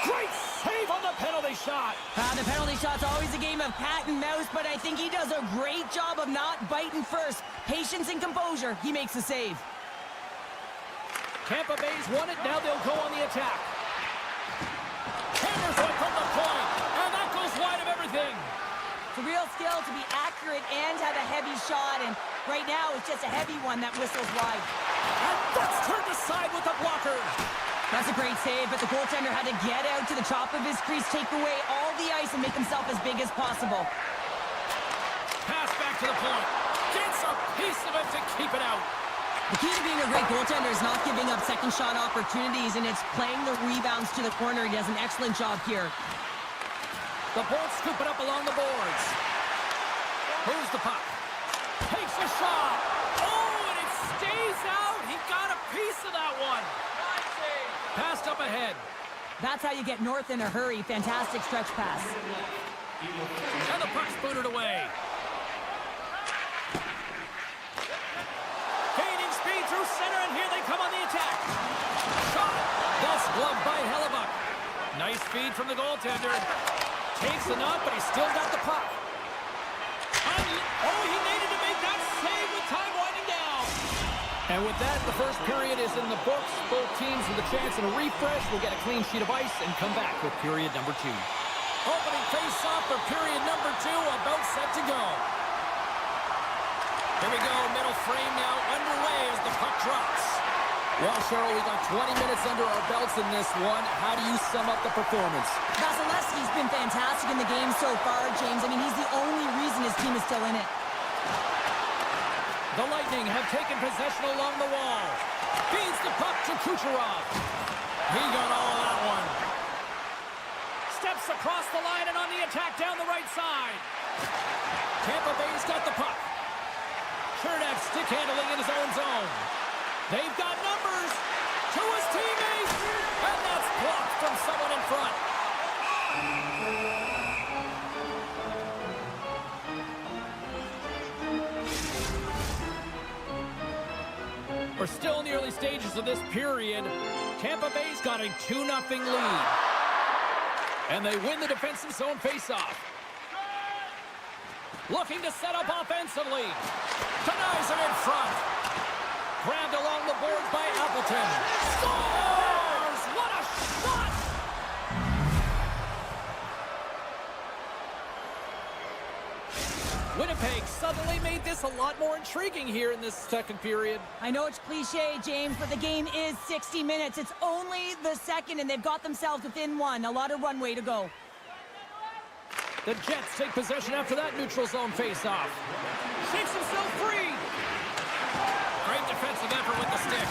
Great save on the penalty shot. The penalty shot's always a game of cat and mouse, but I think he does a great job of not biting first. Patience and composure. He makes the save. Tampa Bay's won it. Now they'll go on the attack. Hammers one from the point, and that goes wide of everything. It's a real skill to be accurate and have a heavy shot, and right now it's just a heavy one that whistles wide. And that's turned aside with the blocker. That's a great save, but the goaltender had to get out to the top of his crease, take away all the ice, and make himself as big as possible. Pass back to the point. Gets a piece of it to keep it out. The key to being a great goaltender is not giving up second shot opportunities, and it's playing the rebounds to the corner. He does an excellent job here. The Bolts scoop it up along the boards. Moves the puck. Takes a shot. Oh, and it stays out. He got a piece of that one. Passed up ahead. That's how you get north in a hurry. Fantastic stretch pass. And the puck's booted away. Gaining speed through center, and here they come on the attack. Shot. That's gloved by Hellebuck. Nice feed from the goaltender. Takes the knock, but he's still got the puck. Oh, he needed to make that save with time winding down. And with that, the first period is in the books. Both teams with a chance at a refresh will get a clean sheet of ice and come back with period number 2. Opening face-off for period number 2, about set to go. Here we go, middle frame now underway as the puck drops. Well, Cheryl, we got 20 minutes under our belts in this one. How do you sum up the performance? Vasilevsky's been fantastic in the game so far, James. I mean, he's the only reason his team is still in it. The Lightning have taken possession along the wall. Feeds the puck to Kucherov. He got all of that one. Steps across the line and on the attack down the right side. Tampa Bay's got the puck. Chernak stick handling in his own zone. They've got numbers to his teammates, and that's blocked from someone in front. We're still in the early stages of this period. Tampa Bay's got a 2-0 lead. And they win the defensive zone faceoff. Looking to set up offensively. Denies him in front. Grabbed along the boards by Appleton. Scores! What a shot! Winnipeg suddenly made this a lot more intriguing here in this second period. I know it's cliche, James, but the game is 60 minutes. It's only the second, and they've got themselves within one. A lot of runway to go. The Jets take possession after that neutral zone faceoff. Shakes himself free. Great defensive effort with the stick.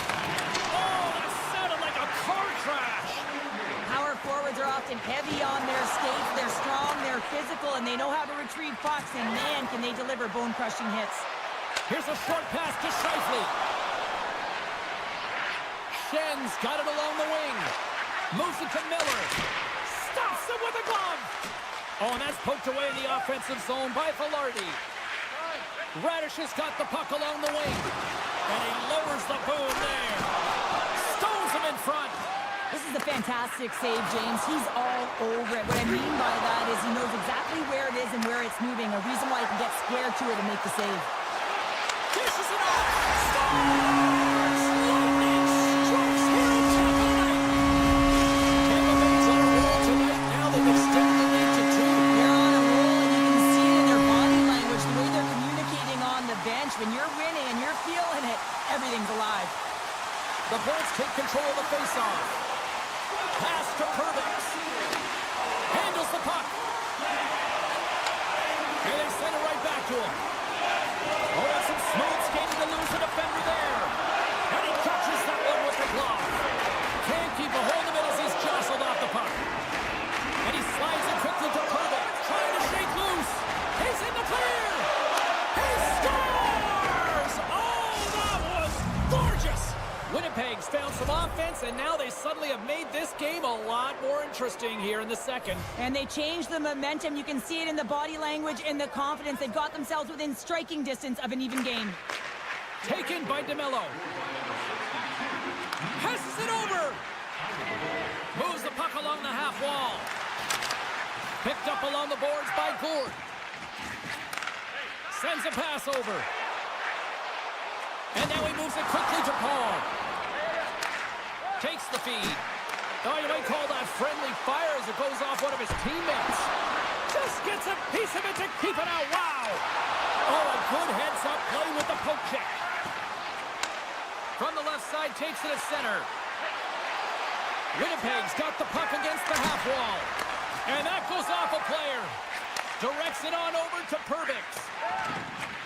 Oh, that sounded like a car crash. Power forwards are often heavy on their skates. They're strong, they're physical, and they know how to retrieve pucks, and man, can they deliver bone-crushing hits. Here's a short pass to Scheifele. Schen's got it along the wing. Moves it to Miller. Stops him with a glove. Oh, and that's poked away in the offensive zone by Velarde. Radish has got the puck along the wing. And he lowers the boom there. Stones him in front. This is a fantastic save, James. He's all over it. What I mean by that is he knows exactly where it is and where it's moving. A reason why he can get square to it and make the save. Dishes it off. Scores! Lightning strikes here in Tampa Bay. Tampa Bay's on a roll tonight. Now they've extended the lead to 2. They're on a roll, and you can see it in their body language, the way they're communicating on the bench. When you're winning and you're feeling it, everything's alive. The Bolts take control of the faceoff. Pass to Perbix. Handles the puck. And they send it right back to him. Oh, that's some smooth skating to lose the defender there. And he catches that one with the glove. Can't keep a hold of it as he's jostled off the puck. And he slides it quickly to Perbix. Trying to shake loose. He's in the clear. He scores! Oh, that was gorgeous. Winnipeg's found some offense, and now they suddenly have made this game a lot more interesting here in the second. And they changed the momentum. You can see it in the body language and the confidence. They've got themselves within striking distance of an even game. Taken by DeMello. Passes it over. Moves the puck along the half wall. Picked up along the boards by Gourde. Sends a pass over. And now he moves it quickly to Paul. Takes the feed. Oh, you might call that friendly fire as it goes off one of his teammates. Just gets a piece of it to keep it out. Wow! Oh, a good heads-up play with the poke check. From the left side, takes it at center. Winnipeg's got the puck against the half wall. And that goes off a player. Directs it on over to Perbix.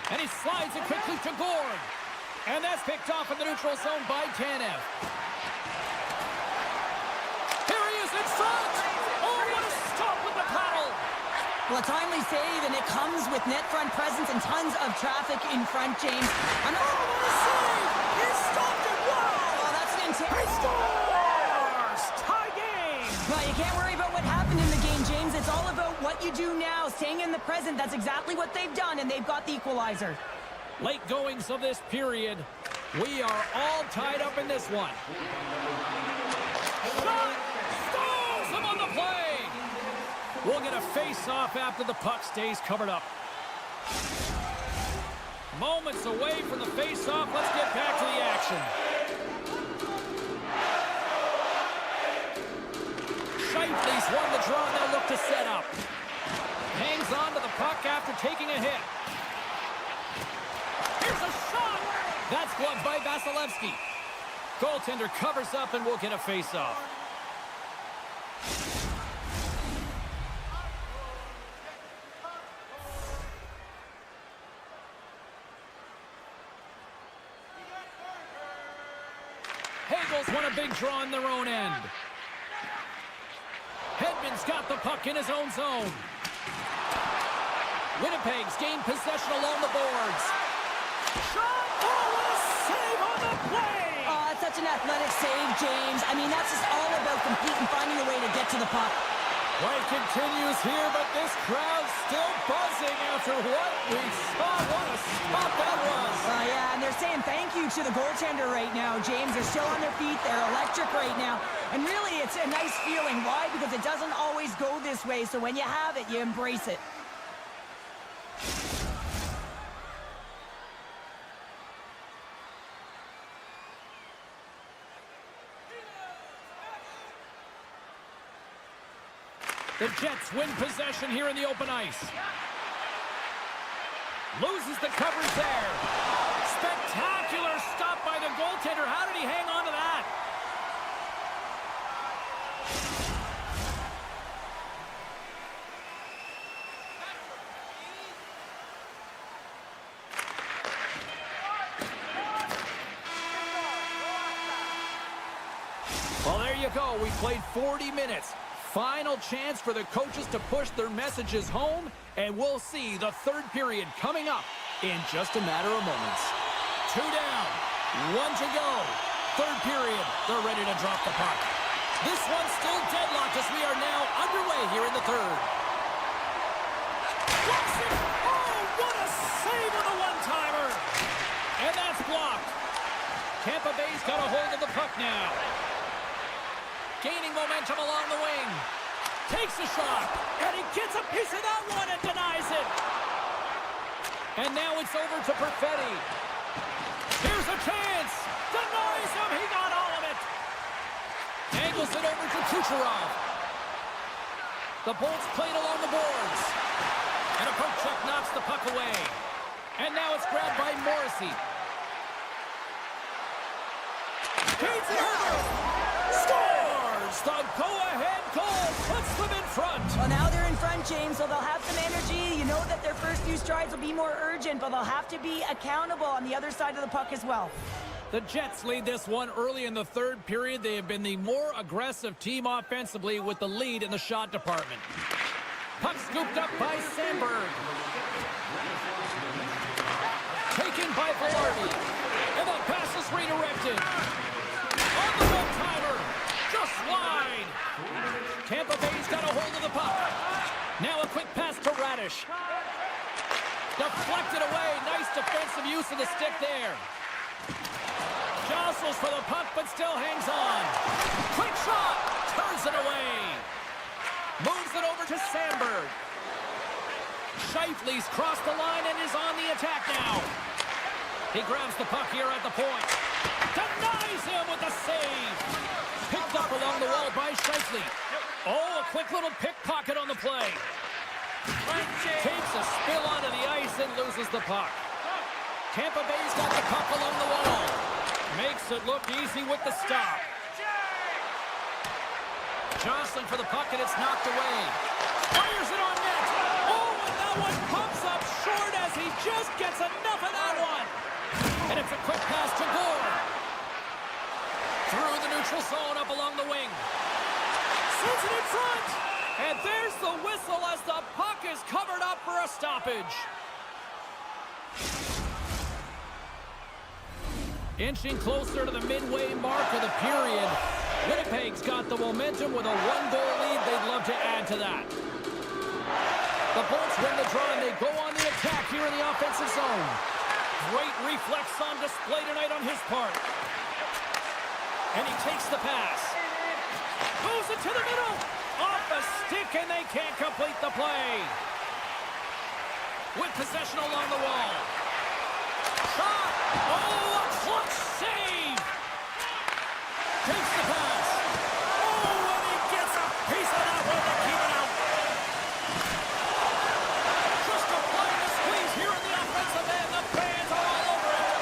And he slides it quickly to Gourde. And that's picked off in the neutral zone by Tanev. Here he is in front. Oh, what a stop with the paddle. Well, a timely save, and it comes with net front presence and tons of traffic in front, James. What a save! He stopped it. Wow! Oh, that's an intense. He scores! Tie game! Well, you can't worry about what happened in the game, James. It's all about what you do now, staying in the present. That's exactly what they've done, and they've got the equalizer. Late goings of this period. We are all tied up in this one. Shot! Scores him on the play! We'll get a face-off after the puck stays covered up. Moments away from the face-off. Let's get back to the action. Shifley's won the draw. Now look to set up. Hangs on to the puck after taking a hit. Here's a shot! That's gloved by Vasilevsky. Goaltender covers up and we'll get a face-off. Hagel's won a big draw in their own end. Hedman's got the puck in his own zone. Winnipeg's gained possession along the boards. Shot! Oh, what a save on the play! Oh, it's such an athletic save, James. I mean, that's just all about completing, finding a way to get to the puck. Play continues here, but this crowd's still buzzing after what we saw. What a spot that was! Yeah, and they're saying thank you to the goaltender right now, James. They're still on their feet. They're electric right now. And really, it's a nice feeling. Why? Because it doesn't always go this way, so when you have it, you embrace it. The Jets win possession here in the open ice. Loses the coverage there. Spectacular stop by the goaltender. How did he hang on to that? Well, there you go. We played 40 minutes. Final chance for the coaches to push their messages home, and we'll see the third period coming up in just a matter of moments. 2 down, 1 to go. Third period, they're ready to drop the puck. This one's still deadlocked as we are now underway here in the third. Blocks it! Oh, what a save on the one-timer! And that's blocked. Tampa Bay's got a hold of the puck now. Gaining momentum along the wing. Takes a shot. And he gets a piece of that one and denies it. And now it's over to Perfetti. Here's a chance. Denies him. He got all of it. Angles it over to Kucherov. The Bolts played along the boards. And a poke check knocks the puck away. And now it's grabbed by Morrissey. Feeds it over. Scores! The go-ahead goal puts them in front. Well, now they're in front, James, so they'll have some energy. You know that their first few strides will be more urgent, but they'll have to be accountable on the other side of the puck as well. The Jets lead this one early in the third period. They have been the more aggressive team offensively with the lead in the shot department. Puck scooped up by Sandberg. Taken by Velarde. And the pass is redirected. On the one-timer. Just wide. Tampa Bay's got a hold of the puck. Now a quick pass to Radish. Deflected away. Nice defensive use of the stick there. Jostles for the puck, but still hangs on. Quick shot. Turns it away. Moves it over to Sandberg. Shifley's crossed the line and is on the attack now. He grabs the puck here at the point. Denies him with the save. Picked up along the wall by Shifley. Oh, a quick little pickpocket on the play. Takes a spill onto the ice and loses the puck. Tampa Bay's got the puck along the wall. Makes it look easy with the stop. Jostling for the puck and it's knocked away. Fires it on net. Oh, and that one pumps up short as he just gets enough of that one. And it's a quick pass pass to Gore. Through the neutral zone up along the wing. Sends it in front. And there's the whistle as the puck is covered up for a stoppage. Inching closer to the midway mark of the period. Winnipeg's got the momentum with a one-goal lead. They'd love to add to that. The Bolts win the draw and they go on the attack here in the offensive zone. Great reflex on display tonight on his part. And he takes the pass. Moves it to the middle. Off a stick and they can't complete the play. With possession along the wall. Shot. Oh, a clutch save. Takes the pass. Oh, and he gets a piece of that one to keep it out. Just applying the squeeze here in the offensive end. The fans are all over it.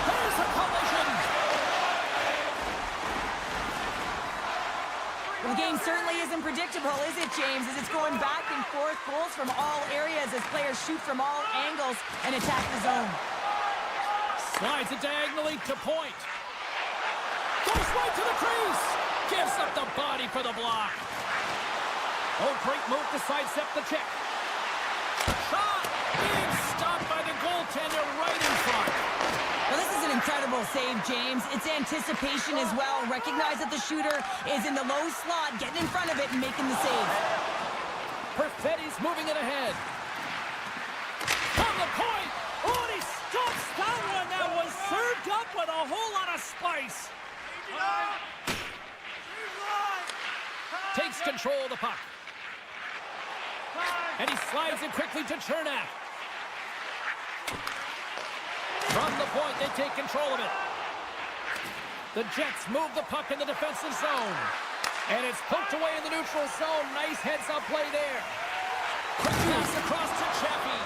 There's a collision. Well, the game certainly isn't predictable, is it, James? As it's going back and forth, goals from all areas as players shoot from all angles and attack the zone. Slides it diagonally to point. Goes right to the crease. Gives up the body for the block. Oh, great move to sidestep the check. Shot. Being stopped by the goaltender right in front. Well, this is an incredible save, James. It's anticipation as well. Recognize that the shooter is in the low slot, getting in front of it and making the save. Perfetti's moving it ahead. From the point. Oh, and he stops that one. That was served up with a whole lot of spice. Takes control of the puck. And he slides it quickly to Chernak. From the point, they take control of it. The Jets move the puck in the defensive zone. And it's poked away in the neutral zone. Nice heads-up play there. Quick pass across to Chappie.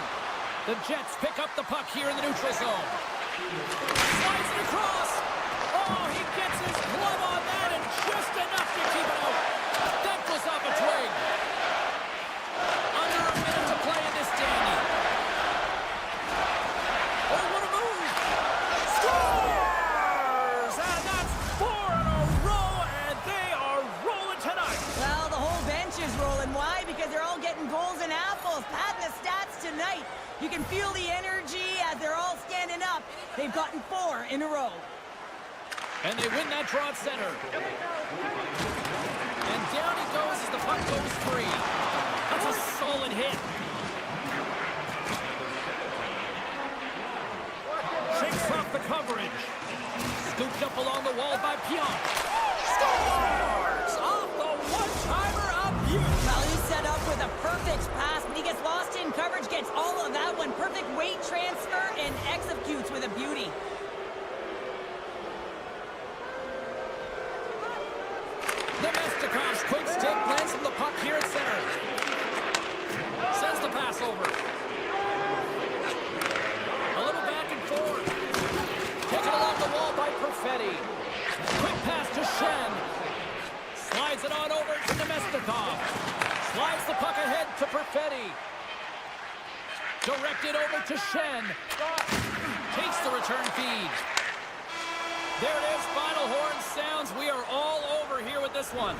The Jets pick up the puck here in the neutral zone. Slides it across. Oh, he gets his glove on that and just enough to keep it out. That goes off a twig. Under a minute to play in this dandy. Oh, what a move. Scores! And that's 4 in a row, and they are rolling tonight. Well, the whole bench is rolling. Why? Because they're all getting goals and apples. Patting the stats tonight. You can feel the energy as they're all standing up. They've gotten 4 in a row. And they win that draw at center. And down he goes as the puck goes free. That's a solid hit. Shakes off the coverage. Scooped up along the wall by Pionk. Scores! Off the one-timer of you. Well, he's set up with a perfect pass, but he gets lost in coverage, gets all of that one. Perfect weight transfer and executes with a beauty. Nemestikov's quick stick lands from the puck here at center. Sends the pass over. A little back and forth. Taken along the wall by Perfetti. Quick pass to Shen. Slides it on over to Nemestikov. Slides the puck ahead to Perfetti. Directed over to Shen. Takes the return feed. There it is, final horn sounds. We are all over here with this one.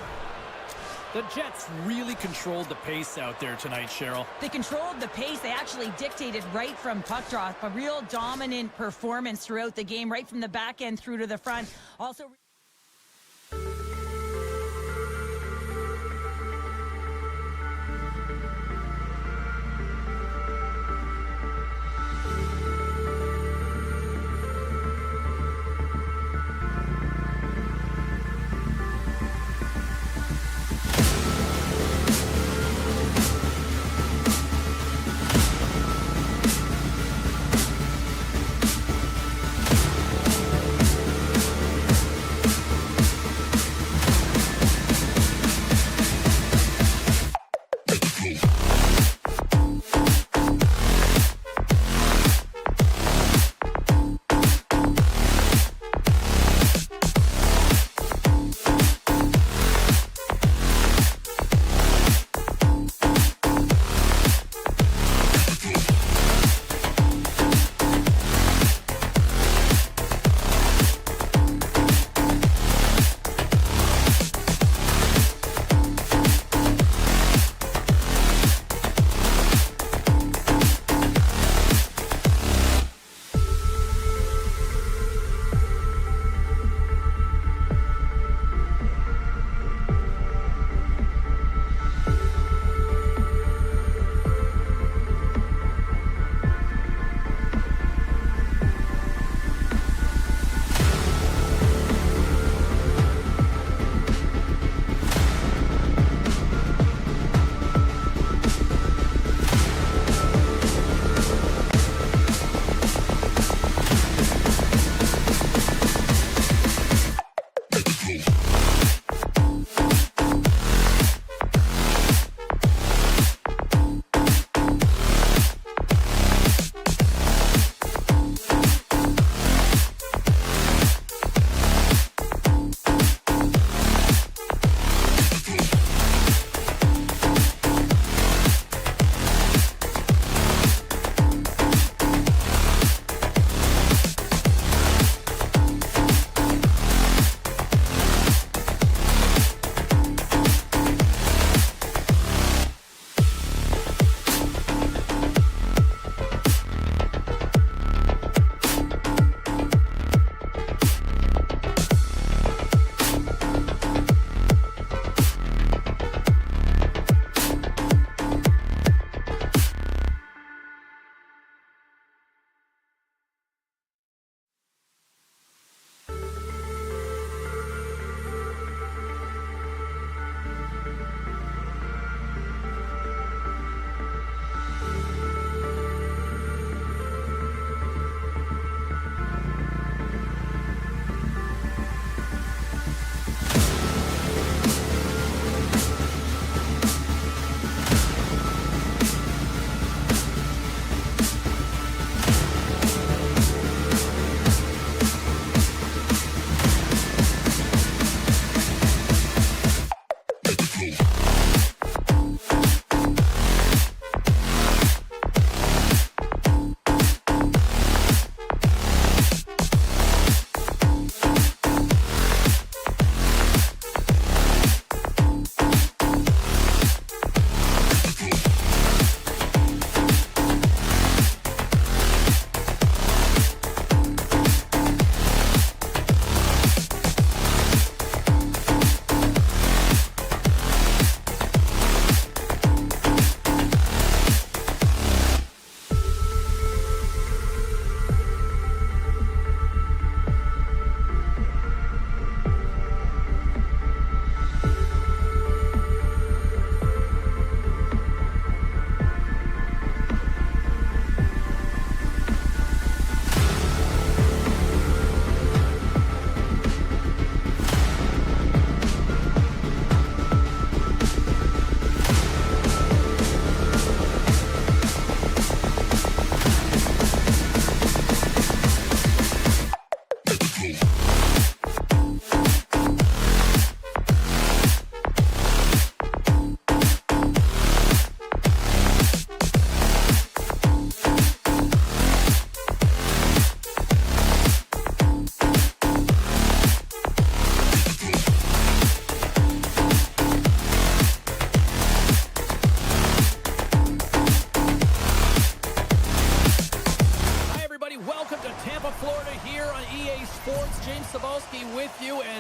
The Jets really controlled the pace out there tonight, Cheryl. They controlled the pace. They actually dictated right from puck drop. A real dominant performance throughout the game, right from the back end through to the front. Also...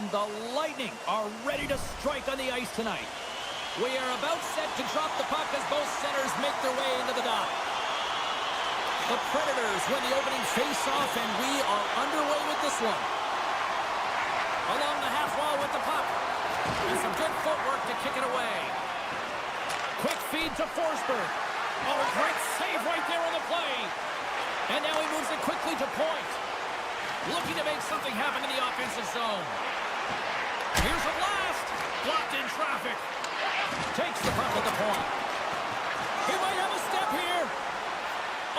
And the Lightning are ready to strike on the ice tonight. We are about set to drop the puck as both centers make their way into the dot. The Predators win the opening face-off, and we are underway with this one. Along the half wall with the puck. And some good footwork to kick it away. Quick feed to Forsberg. Oh, great save right there on the play. And now he moves it quickly to point. Looking to make something happen in the offensive zone. Here's a blast. Blocked in traffic. Takes the puck at the point. He might have a step here.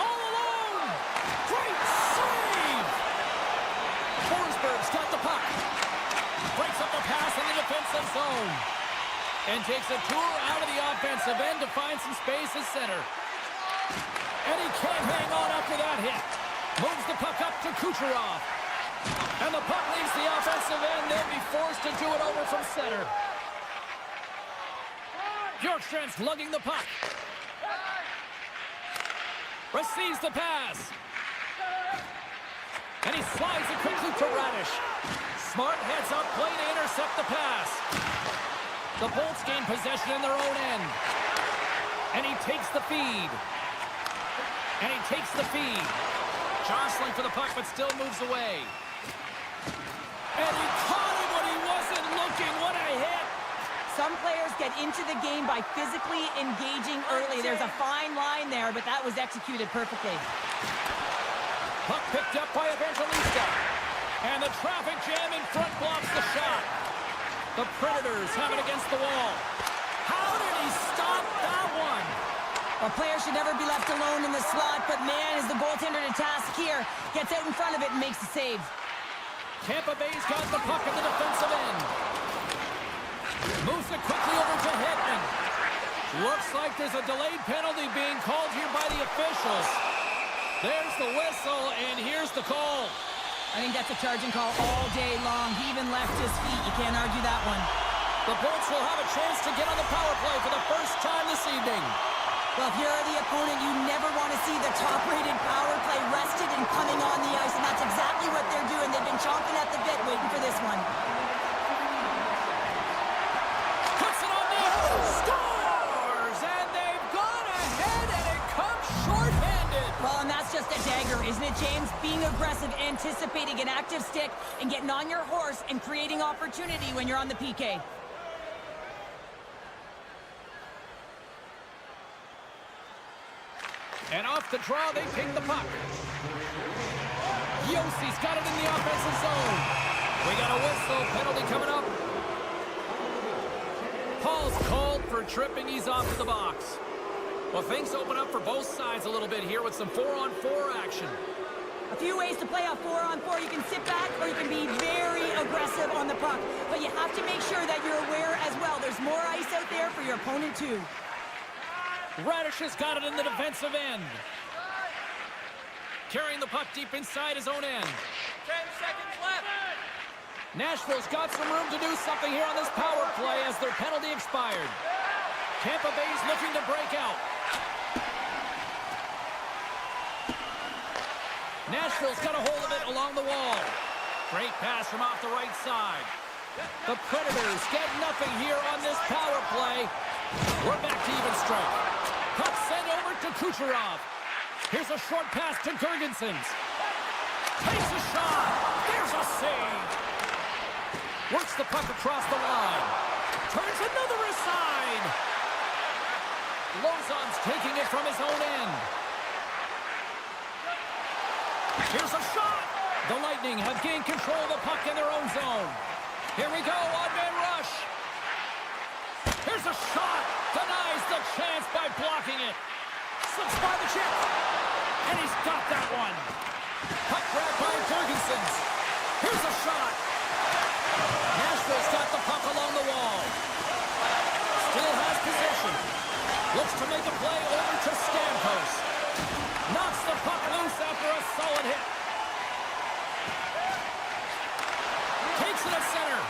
All alone. Great save. Forsberg's got the puck. Breaks up the pass in the defensive zone. And takes a tour out of the offensive end to find some space at center. And he can't hang on after that hit. Moves the puck up to Kucherov. And the puck leaves the offensive end. They'll be forced to do it over from center. Bjorkstrand's lugging the puck. Receives the pass. And he slides it quickly to Radish. Smart heads up play to intercept the pass. The Bolts gain possession in their own end. And he takes the feed. And he takes the feed. Jostling for the puck, but still moves away. And he caught him when he wasn't looking. What a hit. Some players get into the game by physically engaging early. There's a fine line there, but that was executed perfectly. Puck picked up by Evangelista. And the traffic jam in front blocks the shot. The Predators have it against the wall. How did he stop that one? Well, players should never be left alone in the slot, but man, is the goaltender to task here. Gets out in front of it and makes the save. Tampa Bay's got the puck at the defensive end. Moves it quickly over to Hedman. Looks like there's a delayed penalty being called here by the officials. There's the whistle, and here's the call. I think that's a charging call all day long. He even left his feet. You can't argue that one. The Bolts will have a chance to get on the power play for the first time this evening. Well, if you're the opponent, you never want to see the top-rated power play rested and coming on the ice, and that's exactly what they're doing. They've been chomping at the bit waiting for this one. Puts it on net. Scores! And they've gone ahead, and it comes short-handed. Well, and that's just a dagger, isn't it, James? Being aggressive, anticipating an active stick, and getting on your horse and creating opportunity when you're on the PK. And off the draw, they ping the puck. Yossi's got it in the offensive zone. We got a whistle, penalty coming up. Paul's called for tripping. He's off to the box. Well, things open up for both sides a little bit here with some 4-on-4 action. A few ways to play a 4-on-4. You can sit back or you can be very aggressive on the puck. But you have to make sure that you're aware as well. There's more ice out there for your opponent too. Radish has got it in the defensive end. Carrying the puck deep inside his own end. 10 seconds left. Nashville's got some room to do something here on this power play as their penalty expired. Tampa Bay's looking to break out. Nashville's got a hold of it along the wall. Great pass from off the right side. The Predators get nothing here on this power play. We're back to even strength. Puck sent over to Kucherov. Here's a short pass to Girgensons. Takes a shot. There's a save. Works the puck across the line. Turns another aside. Lozon's taking it from his own end. Here's a shot. The Lightning have gained control of the puck in their own zone. Here we go, odd-man rush. Here's a shot. Denies the chance by blocking it. Slips by the chip. And he's got that one. Puck grabbed by Girgensons. Here's a shot. Nashville's got the puck along the wall. Still has possession. Looks to make a play over to Stamkos. Knocks the puck loose after a solid hit. Takes it at center.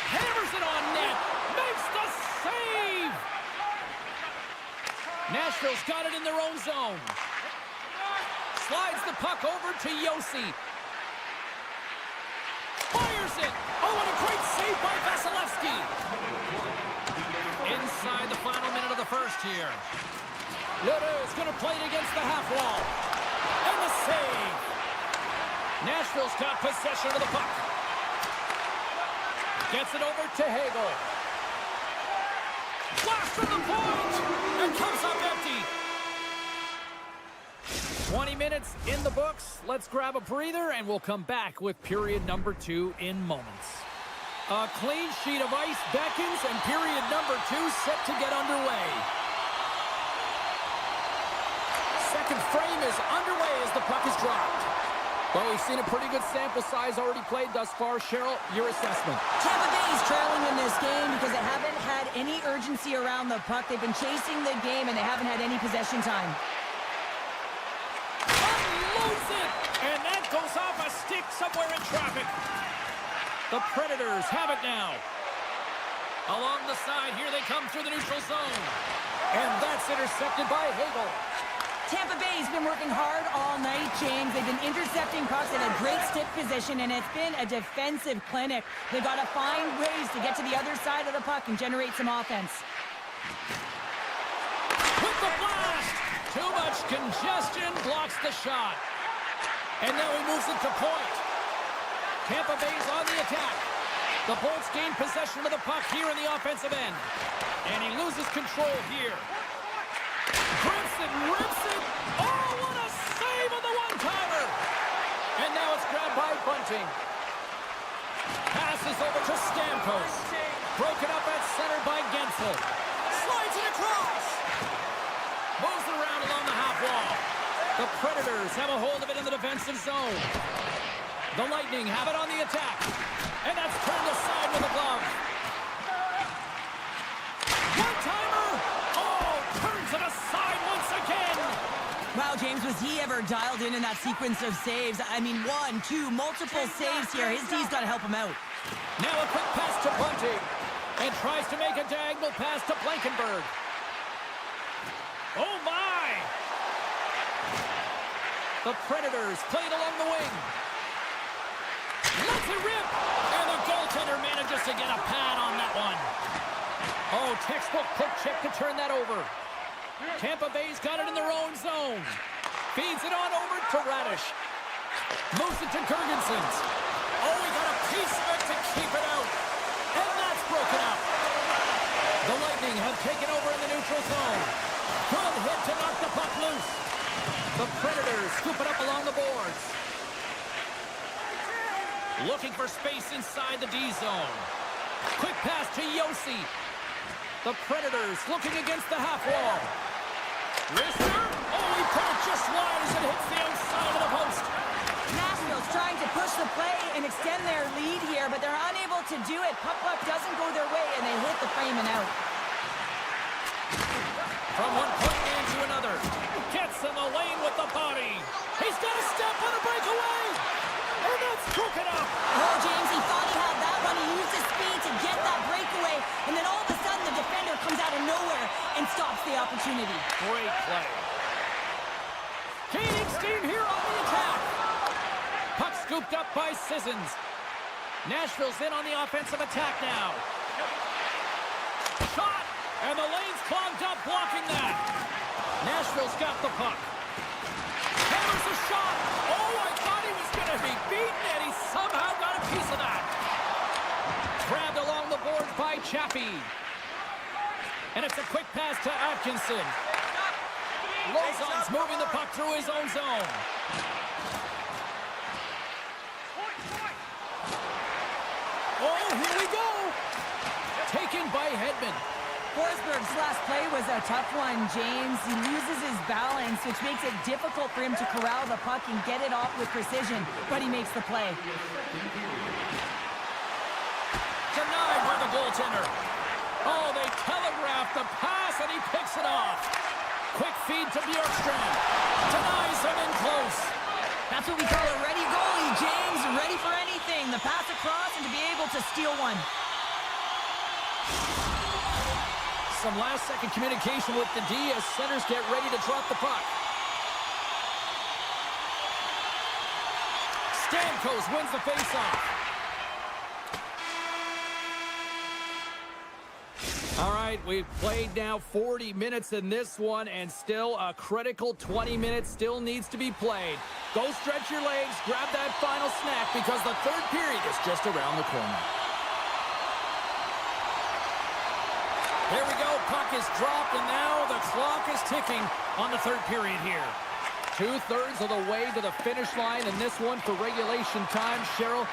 Hammers it on net. Makes the save. Nashville's got it in their own zone. Slides the puck over to Josi. Oh, what a great save by Vasilevsky. Inside the final minute of the first here. Ledoux is going to play it against the half wall. And the save. Nashville's got possession of the puck. Gets it over to Hagel. Flash from the point. And comes up empty. 20 minutes in the books. Let's grab a breather, and we'll come back with period number 2 in moments. A clean sheet of ice beckons, and period number 2 set to get underway. Second frame is underway as the puck is dropped. Well, we've seen a pretty good sample size already played thus far. Cheryl, your assessment. Tampa Bay is trailing in this game because they haven't had any urgency around the puck. They've been chasing the game, and they haven't had any possession time. Unloads it, and that goes off a stick somewhere in traffic. The Predators have it now. Along the side, here they come through the neutral zone. And that's intercepted by Hagel. Tampa Bay's been working hard all night, James. They've been intercepting pucks in a great stick position, and it's been a defensive clinic. They've got to find ways to get to the other side of the puck and generate some offense. With the blast! Too much congestion blocks the shot. And now he moves it to point. Tampa Bay's on the attack. The Bolts gain possession of the puck here in the offensive end. And he loses control here. Grips it, rips it. Oh, what a save on the one-timer! And now it's grabbed by Bunting. Passes over to Stamkos. Broken up at center by Gensel. Slides it across. Moves it around along the half wall. The Predators have a hold of it in the defensive zone. The Lightning have it on the attack. And that's turned aside with a glove. One-timer! Oh, turns it aside once again. Wow, James, was he ever dialed in that sequence of saves? I mean, 1, 2, multiple saves here. His D's got to help him out. Now a quick pass to Bunting. And tries to make a diagonal pass to Blankenberg. Oh, my! The Predators play it along the wing. Lets it rip! And the goaltender manages to get a pad on that one. Oh, textbook quick check to turn that over. Tampa Bay's got it in their own zone. Feeds it on over to Radish. Moves it to Gergensons. Oh, he got a piece of it to keep it out. And that's broken up. The Lightning have taken over in the neutral zone. Good hit to knock the puck loose. The Predators scoop it up along the boards. Looking for space inside the D zone. Quick pass to Yossi. The Predators looking against the half wall. Lister. Oh, he put it just wide as it hits the outside of the post. Nashville's trying to push the play and extend their lead here, but they're unable to do it. Puck luck doesn't go their way, and they hit the frame and out. From one point man to another. Gets in the lane with the body. He's got a step on a breakaway. And that's broken up. Oh, James, he thought he had that one. He used his speed to get that breakaway, and then all of a sudden the defender comes out of nowhere and stops the opportunity. Great play. Gaining steam here on the attack. Puck scooped up by Sissons. Nashville's in on the offensive attack now. Shot, and the lane's clogged up blocking that. Nashville's got the puck. Hammers a shot. Oh, I thought he was going to be beaten, and he somehow got a piece of that. Grabbed along the boards by Chappie. And it's a quick pass to Atkinson. Lozon's moving the puck through his own zone. Oh, here we go. Taken by Hedman. Forsberg's last play was a tough one, James. He loses his balance, which makes it difficult for him to corral the puck and get it off with precision, but he makes the play. Denied by the goaltender. Oh, they telegraphed the pass, and he picks it off. Quick feed to Bjorkstrand. Denies him in close. That's what we call a ready goalie, James. Ready for anything. The pass across and to be able to steal one. Some last-second communication with the D as centers get ready to drop the puck. Stamkos wins the faceoff. All right, we've played now 40 minutes in this one, and still a critical 20 minutes still needs to be played. Go stretch your legs, grab that final snack, because the third period is just around the corner. There we go. Puck is dropped, and now the clock is ticking on the third period here. 2/3 of the way to the finish line in this one for regulation time. Cheryl,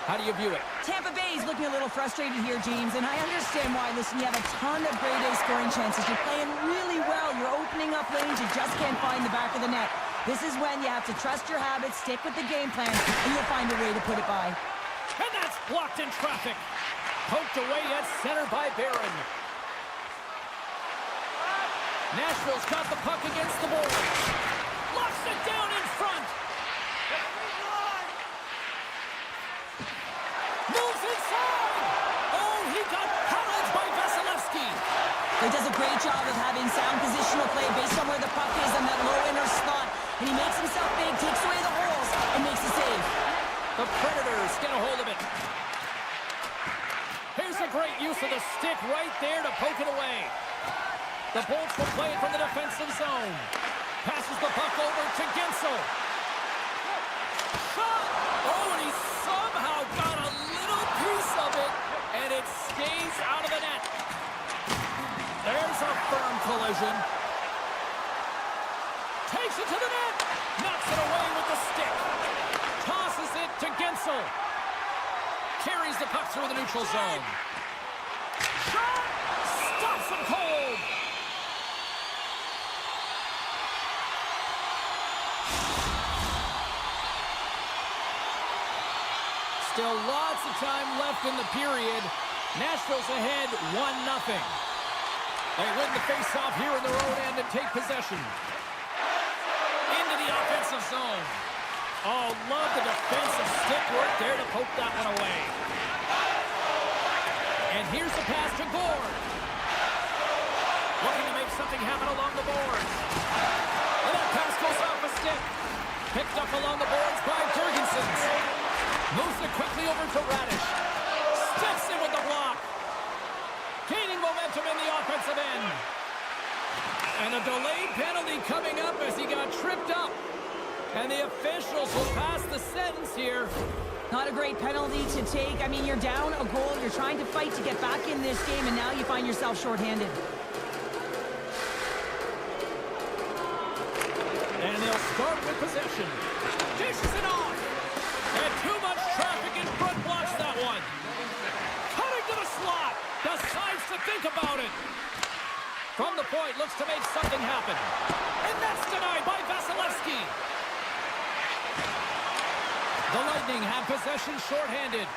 how do you view it? Tampa Bay is looking a little frustrated here, James, and I understand why. Listen, you have a ton of grade A scoring chances. You're playing really well. You're opening up lanes. You just can't find the back of the net. This is when you have to trust your habits, stick with the game plan, and you'll find a way to put it by. And that's blocked in traffic. Poked away at center by Barron. Nashville's got the puck against the board. Locks it down in front. Moves inside. Oh, he got paddled by Vasilevsky. He does a great job of having sound positional play based on where the puck is in that low inner slot. And he makes himself big, takes away the holes, and makes a save. The Predators get a hold of it. Here's a great use of the stick right there to poke it away. The Bolts will play it from the defensive zone. Passes the puck over to Gensel. Shot! Oh, and he somehow got a little piece of it, and it stays out of the net. There's a firm collision. Takes it to the net. Knocks it away with the stick. Tosses it to Gensel. Carries the puck through the neutral zone. Shot! Stops him cold. Still lots of time left in the period. Nashville's ahead 1-0. They win the face-off here in their own end and take possession. Into the offensive zone. Oh, love the defensive stick work there to poke that one away. And here's the pass to Gord. Looking to make something happen along the boards. And that pass goes off a stick. Picked up along the boards by Jurgensen. Moves it quickly over to Radish. Steps in with the block. Gaining momentum in the offensive end. And a delayed penalty coming up as he got tripped up. And the officials will pass the sentence here. Not a great penalty to take. I mean, you're down a goal. You're trying to fight to get back in this game, and now you find yourself shorthanded. And they'll start with possession. Dishes it off. And too much traffic in front blocks that one. Cutting to the slot. Decides to think about it. From the point, looks to make something happen. And that's denied by Vasilevsky. The Lightning have possession shorthanded.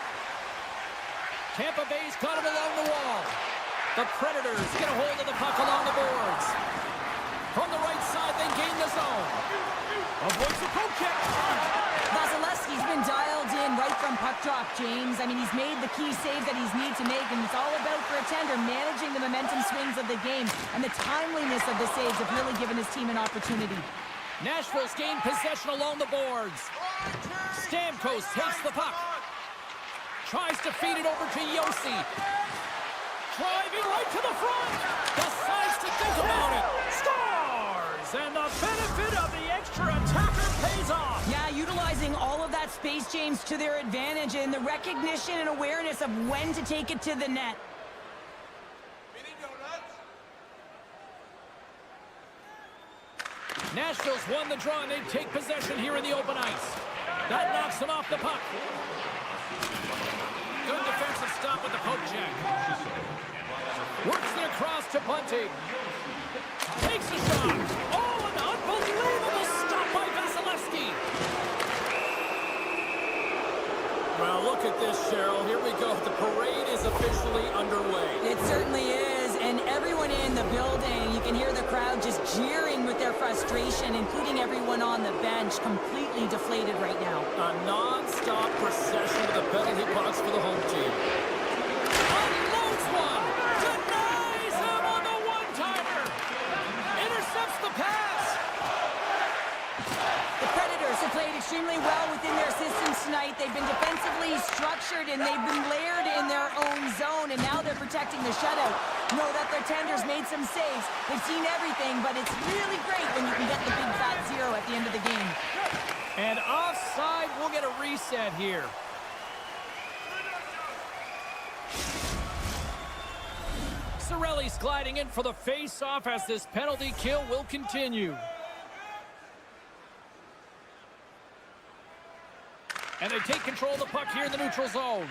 Tampa Bay's got it along the wall. The Predators get a hold of the puck along the boards. From the right side, they gain the zone. Avoids the poke check. Vasilevsky's been dialed in right from puck drop, James. I mean, he's made the key save that he's need to make, and it's all about, for a tender, managing the momentum swings of the game, and the timeliness of the saves have really given his team an opportunity. Nashville's gained possession along the boards. Stamkos takes the puck. Tries to feed it over to Yossi. Driving right to the front. Decides to think about it. Scores! And the benefit of the extra attacker pays off. Yeah, utilizing all of that space, James, to their advantage, and the recognition and awareness of when to take it to the net. Nashville's won the draw, and they take possession here in the open ice. That knocks them off the puck. Good defensive stop with the poke check. Works it across to Bunting. Takes a shot. Oh, an unbelievable stop by Vasilevsky. Well, look at this, Cheryl. Here we go. The parade is officially underway. It certainly is, and everyone in the building, you can hear the crowd just jeering with their frustration, including everyone on the bench, completely deflated right now. A non-stop procession to the penalty box for the home team. Unloads one! Denies him on the one-timer! Intercepts the pass! The Predators have played extremely well within their systems tonight, right. They've been defensively structured, and they've been layered in their own zone, and now they're protecting the shutout. Know that their tenders made some saves. They've seen everything, but it's really great when you can get the big fat zero at the end of the game. And offside, we'll get a reset here. Cirelli's gliding in for the face-off as this penalty kill will continue. And they take control of the puck here in the neutral zone.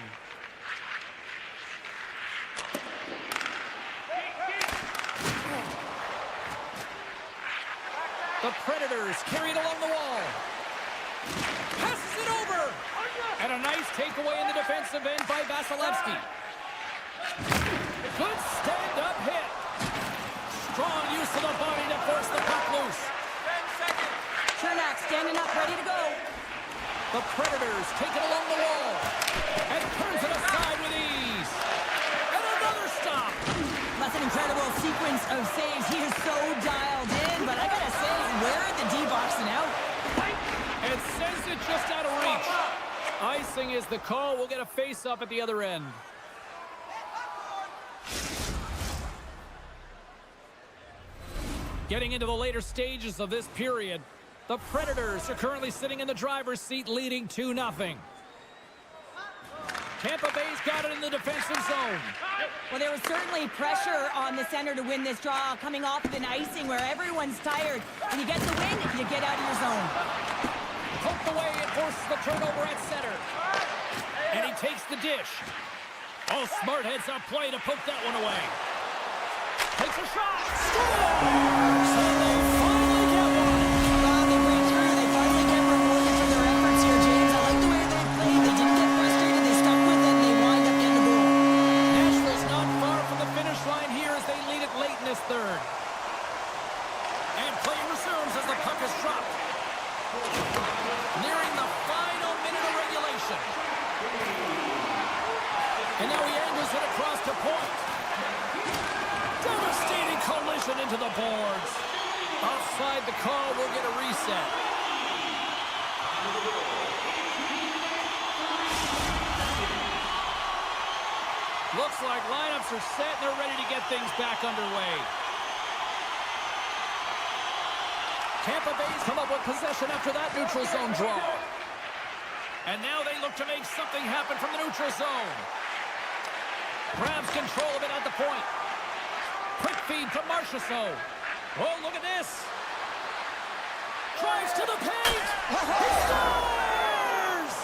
The Predators carry it along the wall. Passes it over. And a nice takeaway in the defensive end by Vasilevsky. Good stand-up hit. Strong use of the body to force the puck loose. Chernak standing up, ready to go. The Predators take it along the wall. And turns it aside with ease. And another stop. That's an incredible sequence of saves. He is so dialed in, but I gotta say, where are the D-boxing out? It sends it just out of reach. Icing is the call. We'll get a face-up at the other end. Getting into the later stages of this period, the Predators are currently sitting in the driver's seat, leading 2-0. Tampa Bay's got it in the defensive zone. Well, there was certainly pressure on the center to win this draw, coming off of an icing where everyone's tired. When you get the win, you get out of your zone. Poked away and forces the turnover at center. And he takes the dish. Oh, smart heads-up play to poke that one away. Takes a shot. Scores! And they finally get one. Wow, they break through. They finally get rewarded for their efforts here, James. I like the way they played. They didn't get frustrated. They stuck with it, and they wind up getting the goal. Nashville's not far from the finish line here as they lead it late in this third. And play resumes as the puck is dropped. Nearing the final minute of regulation. And now he angles it across to point. Devastating collision into the boards. Offside the call, will get a reset. Looks like lineups are set and they're ready to get things back underway. Tampa Bay's come up with possession after that neutral zone draw. And now they look to make something happen from the neutral zone. Grabs control of it at the point. Quick feed from Marchessault. Oh, look at this. Drives to the paint. He scores!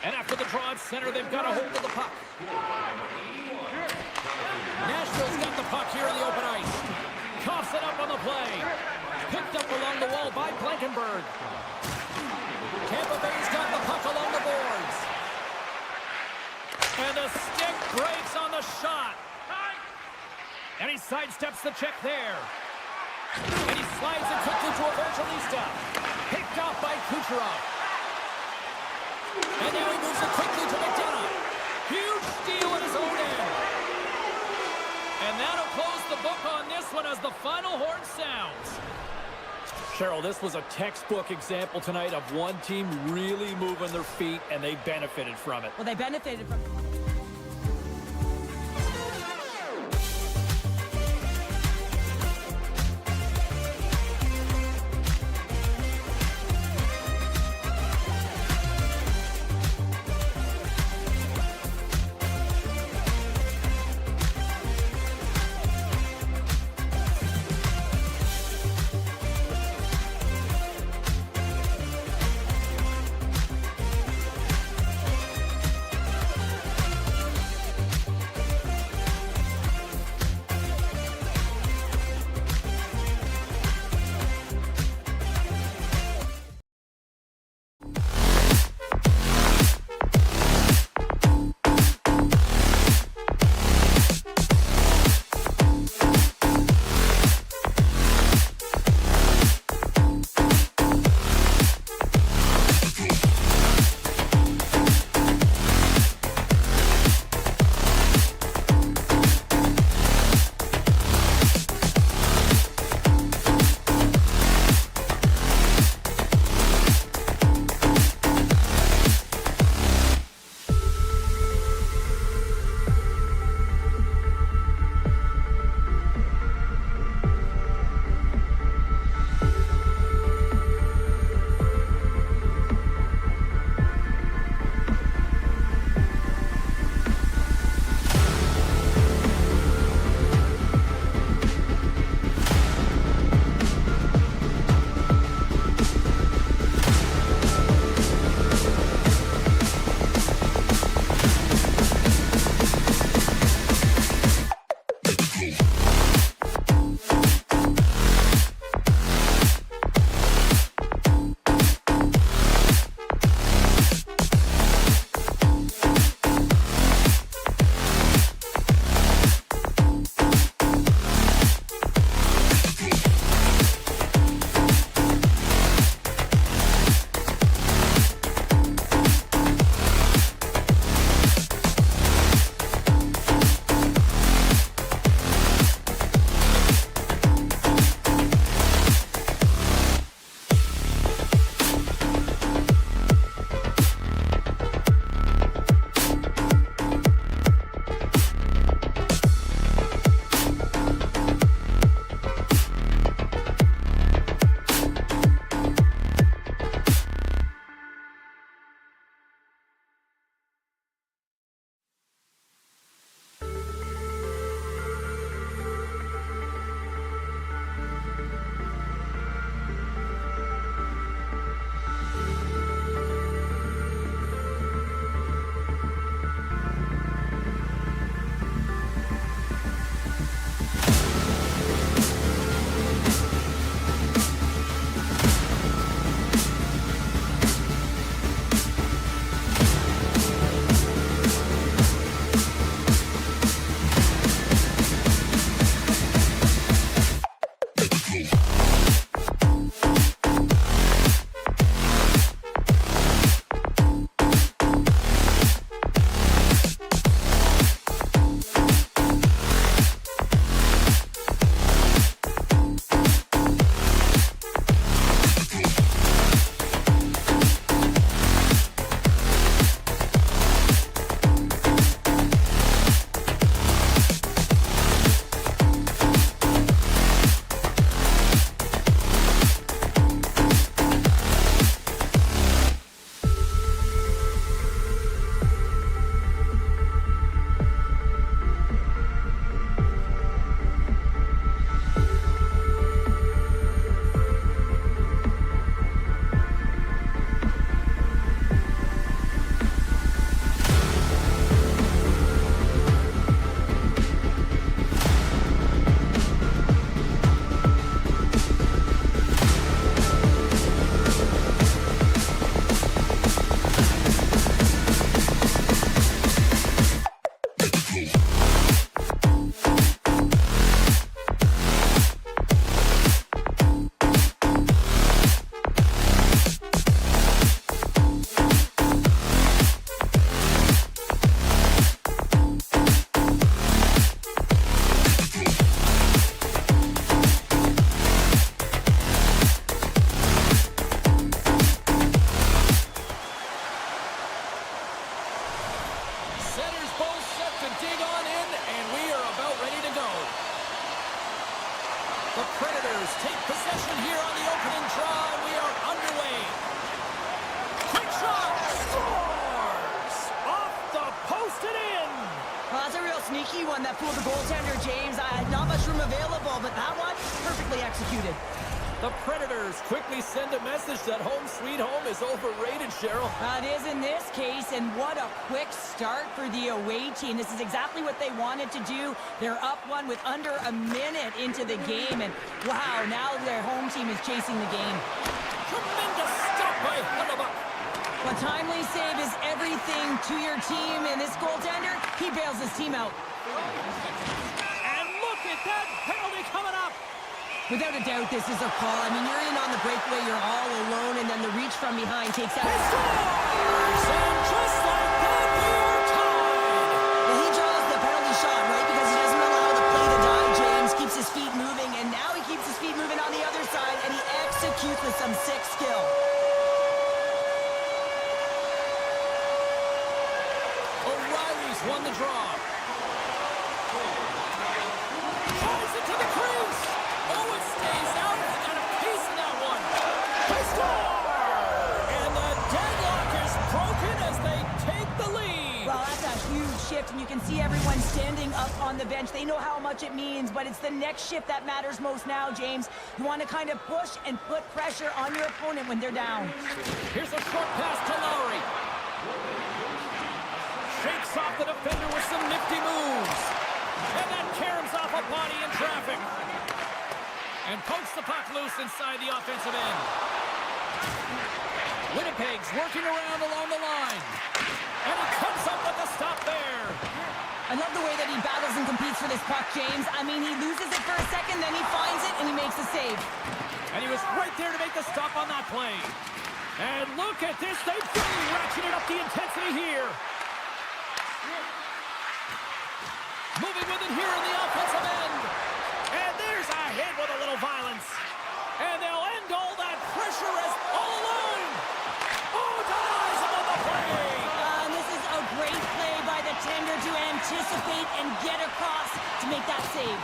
And after the draw at center, they've got a hold of the puck. Nashville's got the puck here in the open ice. Coughs it up on the play. Picked up along the wall by Blankenberg. Tampa Bay's got the puck along the boards. And the stick breaks on the shot. And he sidesteps the check there. And he slides it quickly to Evangelista. Picked off by Kucherov. And now he moves it quickly to McDonough. Huge steal at his own end. And that'll close the book on this one as the final horn sounds. Cheryl, this was a textbook example tonight of one team really moving their feet, and they benefited from it. Well, they benefited from... The Predators take possession here on the opening draw, and we are underway. Quick shot! Scores! Off the post and in! Well, that's a real sneaky one that fooled the goaltender, James. Not much room available, but that one, perfectly executed. The Predators quickly send a message that home sweet home is overrated, Cheryl. It is in this case, and what a quick start for the away team. This is exactly what they wanted to do. They're up one with under a minute into the game, and wow, now their home team is chasing the game. Tremendous stop by Hellebuck. A timely save is everything to your team, and this goaltender, he bails his team out. And look at that penalty coming up. Without a doubt, this is a call. I mean, you're in on the breakaway, you're all alone, and then the reach from behind takes out. He scores! And just like that, we are tied! Well, he draws the penalty shot, right? Because he doesn't allow the play to die, James. Keeps his feet moving, and now he keeps his feet moving on the other side, and he executes with some sick skill. O'Reilly's won the draw. Tries it to the crease! Oh, it stays out. He got a piece of that one. They score! And the deadlock is broken as they take the lead. Well, that's a huge shift, and you can see everyone standing up on the bench. They know how much it means, but it's the next shift that matters most now, James. You want to kind of push and put pressure on your opponent when they're down. Here's a short pass to Lowry. Shakes off the defender with some nifty moves. And then caroms off a body in traffic. And pokes the puck loose inside the offensive end. Winnipeg's working around along the line. And he comes up with the stop there. I love the way that he battles and competes for this puck, James. I mean, he loses it for a second, then he finds it, and he makes the save. And he was right there to make the stop on that play. And look at this. They've really ratcheted up the intensity here. Moving with it here in the offensive end. And there's a hit with a little violence. And they'll end all that pressure as all alone. Oh, denies him on the play. And this is a great play by the tender to anticipate and get across to make that save.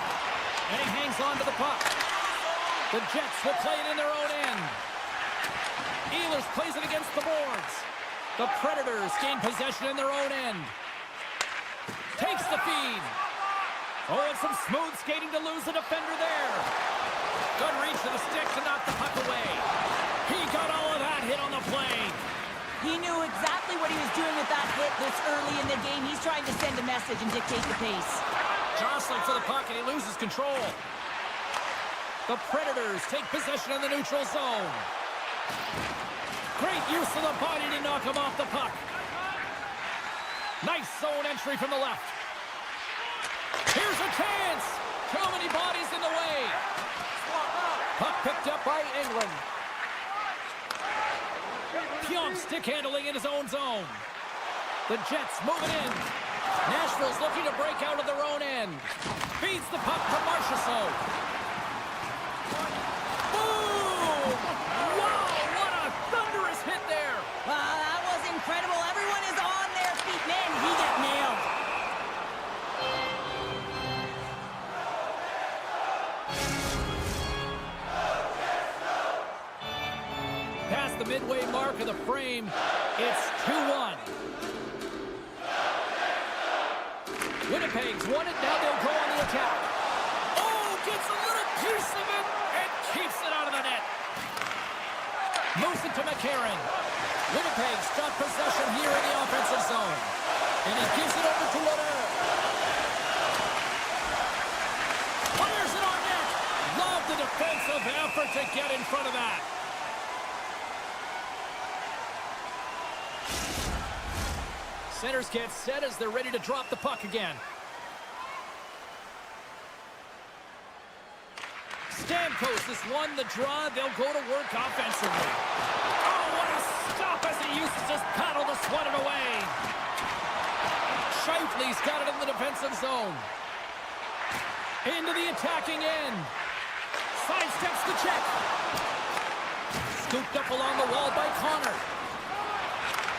And he hangs on to the puck. The Jets will play it in their own end. Ehlers plays it against the boards. The Predators gain possession in their own end. Takes the feed. Oh, and some smooth skating to lose the defender there. Good reach to the stick to knock the puck away. He got all of that hit on the play. He knew exactly what he was doing with that hit this early in the game. He's trying to send a message and dictate the pace. Jostling for the puck, and he loses control. The Predators take possession in the neutral zone. Great use of the body to knock him off the puck. Nice zone entry from the left. Here's a chance. Too many bodies in the way. Puck picked up by England. Pionk stick handling in his own zone. The Jets moving in. Nashville's looking to break out of their own end. Feeds the puck to Marchessault. Boom! Wow, what a thunderous hit there. Wow, that was incredible. Everyone is on their feet. Man, he got nailed. Past the midway mark of the frame, it's 2-1. Winnipeg's won it, now they'll go on the attack. Oh, gets a little piece of it and keeps it out of the net. Moves it to McCarron. Winnipeg's got possession here in the offensive zone. And he gives it over to Leonard. Fires it on net. Love the defensive effort to get in front of that. Centers get set as they're ready to drop the puck again. Stamkos has won the draw. They'll go to work offensively. Oh, what a stop as he uses his paddle to swat it away. Scheifele's got it in the defensive zone. Into the attacking end. Sidesteps the check. Scooped up along the wall by Connor.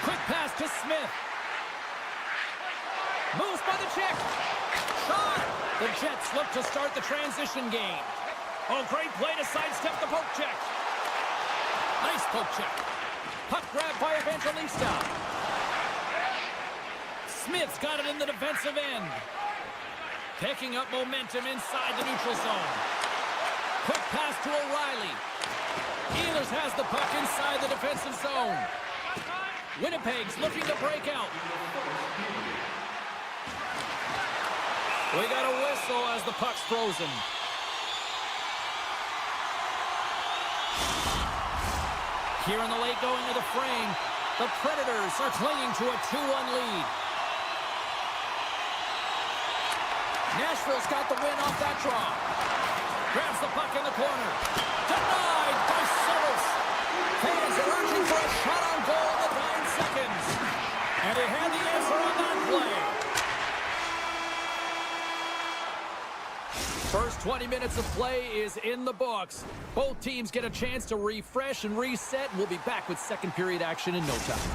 Quick pass to Smith. Moves by the check. Shot. The Jets look to start the transition game. Oh, great play to sidestep the poke check. Nice poke check. Puck grab by Evangelista. Smith's got it in the defensive end. Picking up momentum inside the neutral zone. Quick pass to O'Reilly. Ehlers has the puck inside the defensive zone. Winnipeg's looking to break out. We got a whistle as the puck's frozen. Here in the late going of the frame, the Predators are clinging to a 2-1 lead. Nashville's got the win off that draw. Grabs the puck in the corner. Denied by Settles. Fans are urging for a shot on goal with 9 seconds. And he had the answer on that play. First 20 minutes of play is in the books. Both teams get a chance to refresh and reset. We'll be back with second period action in no time.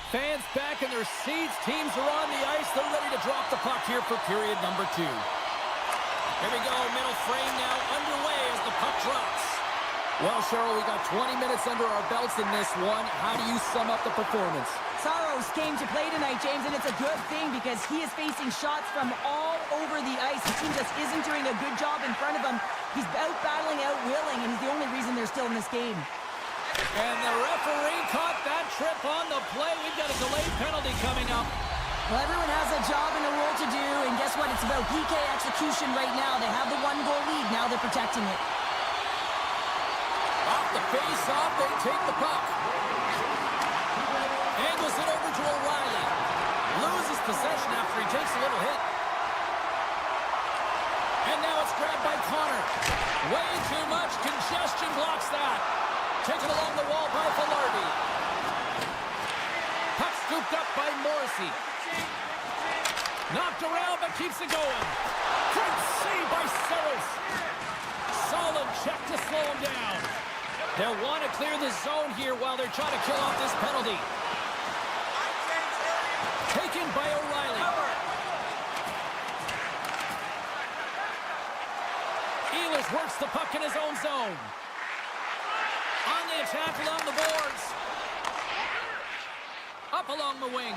Fans back in their seats. Teams are on the ice. They're ready to drop the puck here for period number 2. Here we go. Middle frame now underway as the puck drops. Well, Cheryl, we got 20 minutes under our belts in this one. How do you sum up the performance? Saros came to play tonight, James, and it's a good thing because he is facing shots from all over the ice. The team just isn't doing a good job in front of him. He's out-battling, out-willing, and he's the only reason they're still in this game. And the referee caught that trip on the play. We've got a delayed penalty coming up. Well, everyone has a job and a role to do, and guess what? It's about PK execution right now. They have the 1-goal lead. Now they're protecting it. Off the face-off, they take the puck. Angles it over to O'Reilly. Loses possession after he takes a little hit. And now it's grabbed by Connor. Way too much congestion blocks that. Taken along the wall by Velarde. Puck scooped up by Morrissey. Knocked around but keeps it going. Great save by Settles. Solid check to slow him down. They'll want to clear the zone here while they're trying to kill off this penalty. Taken by O'Reilly. Ehlers works the puck in his own zone. On the attack along the boards. Up along the wing.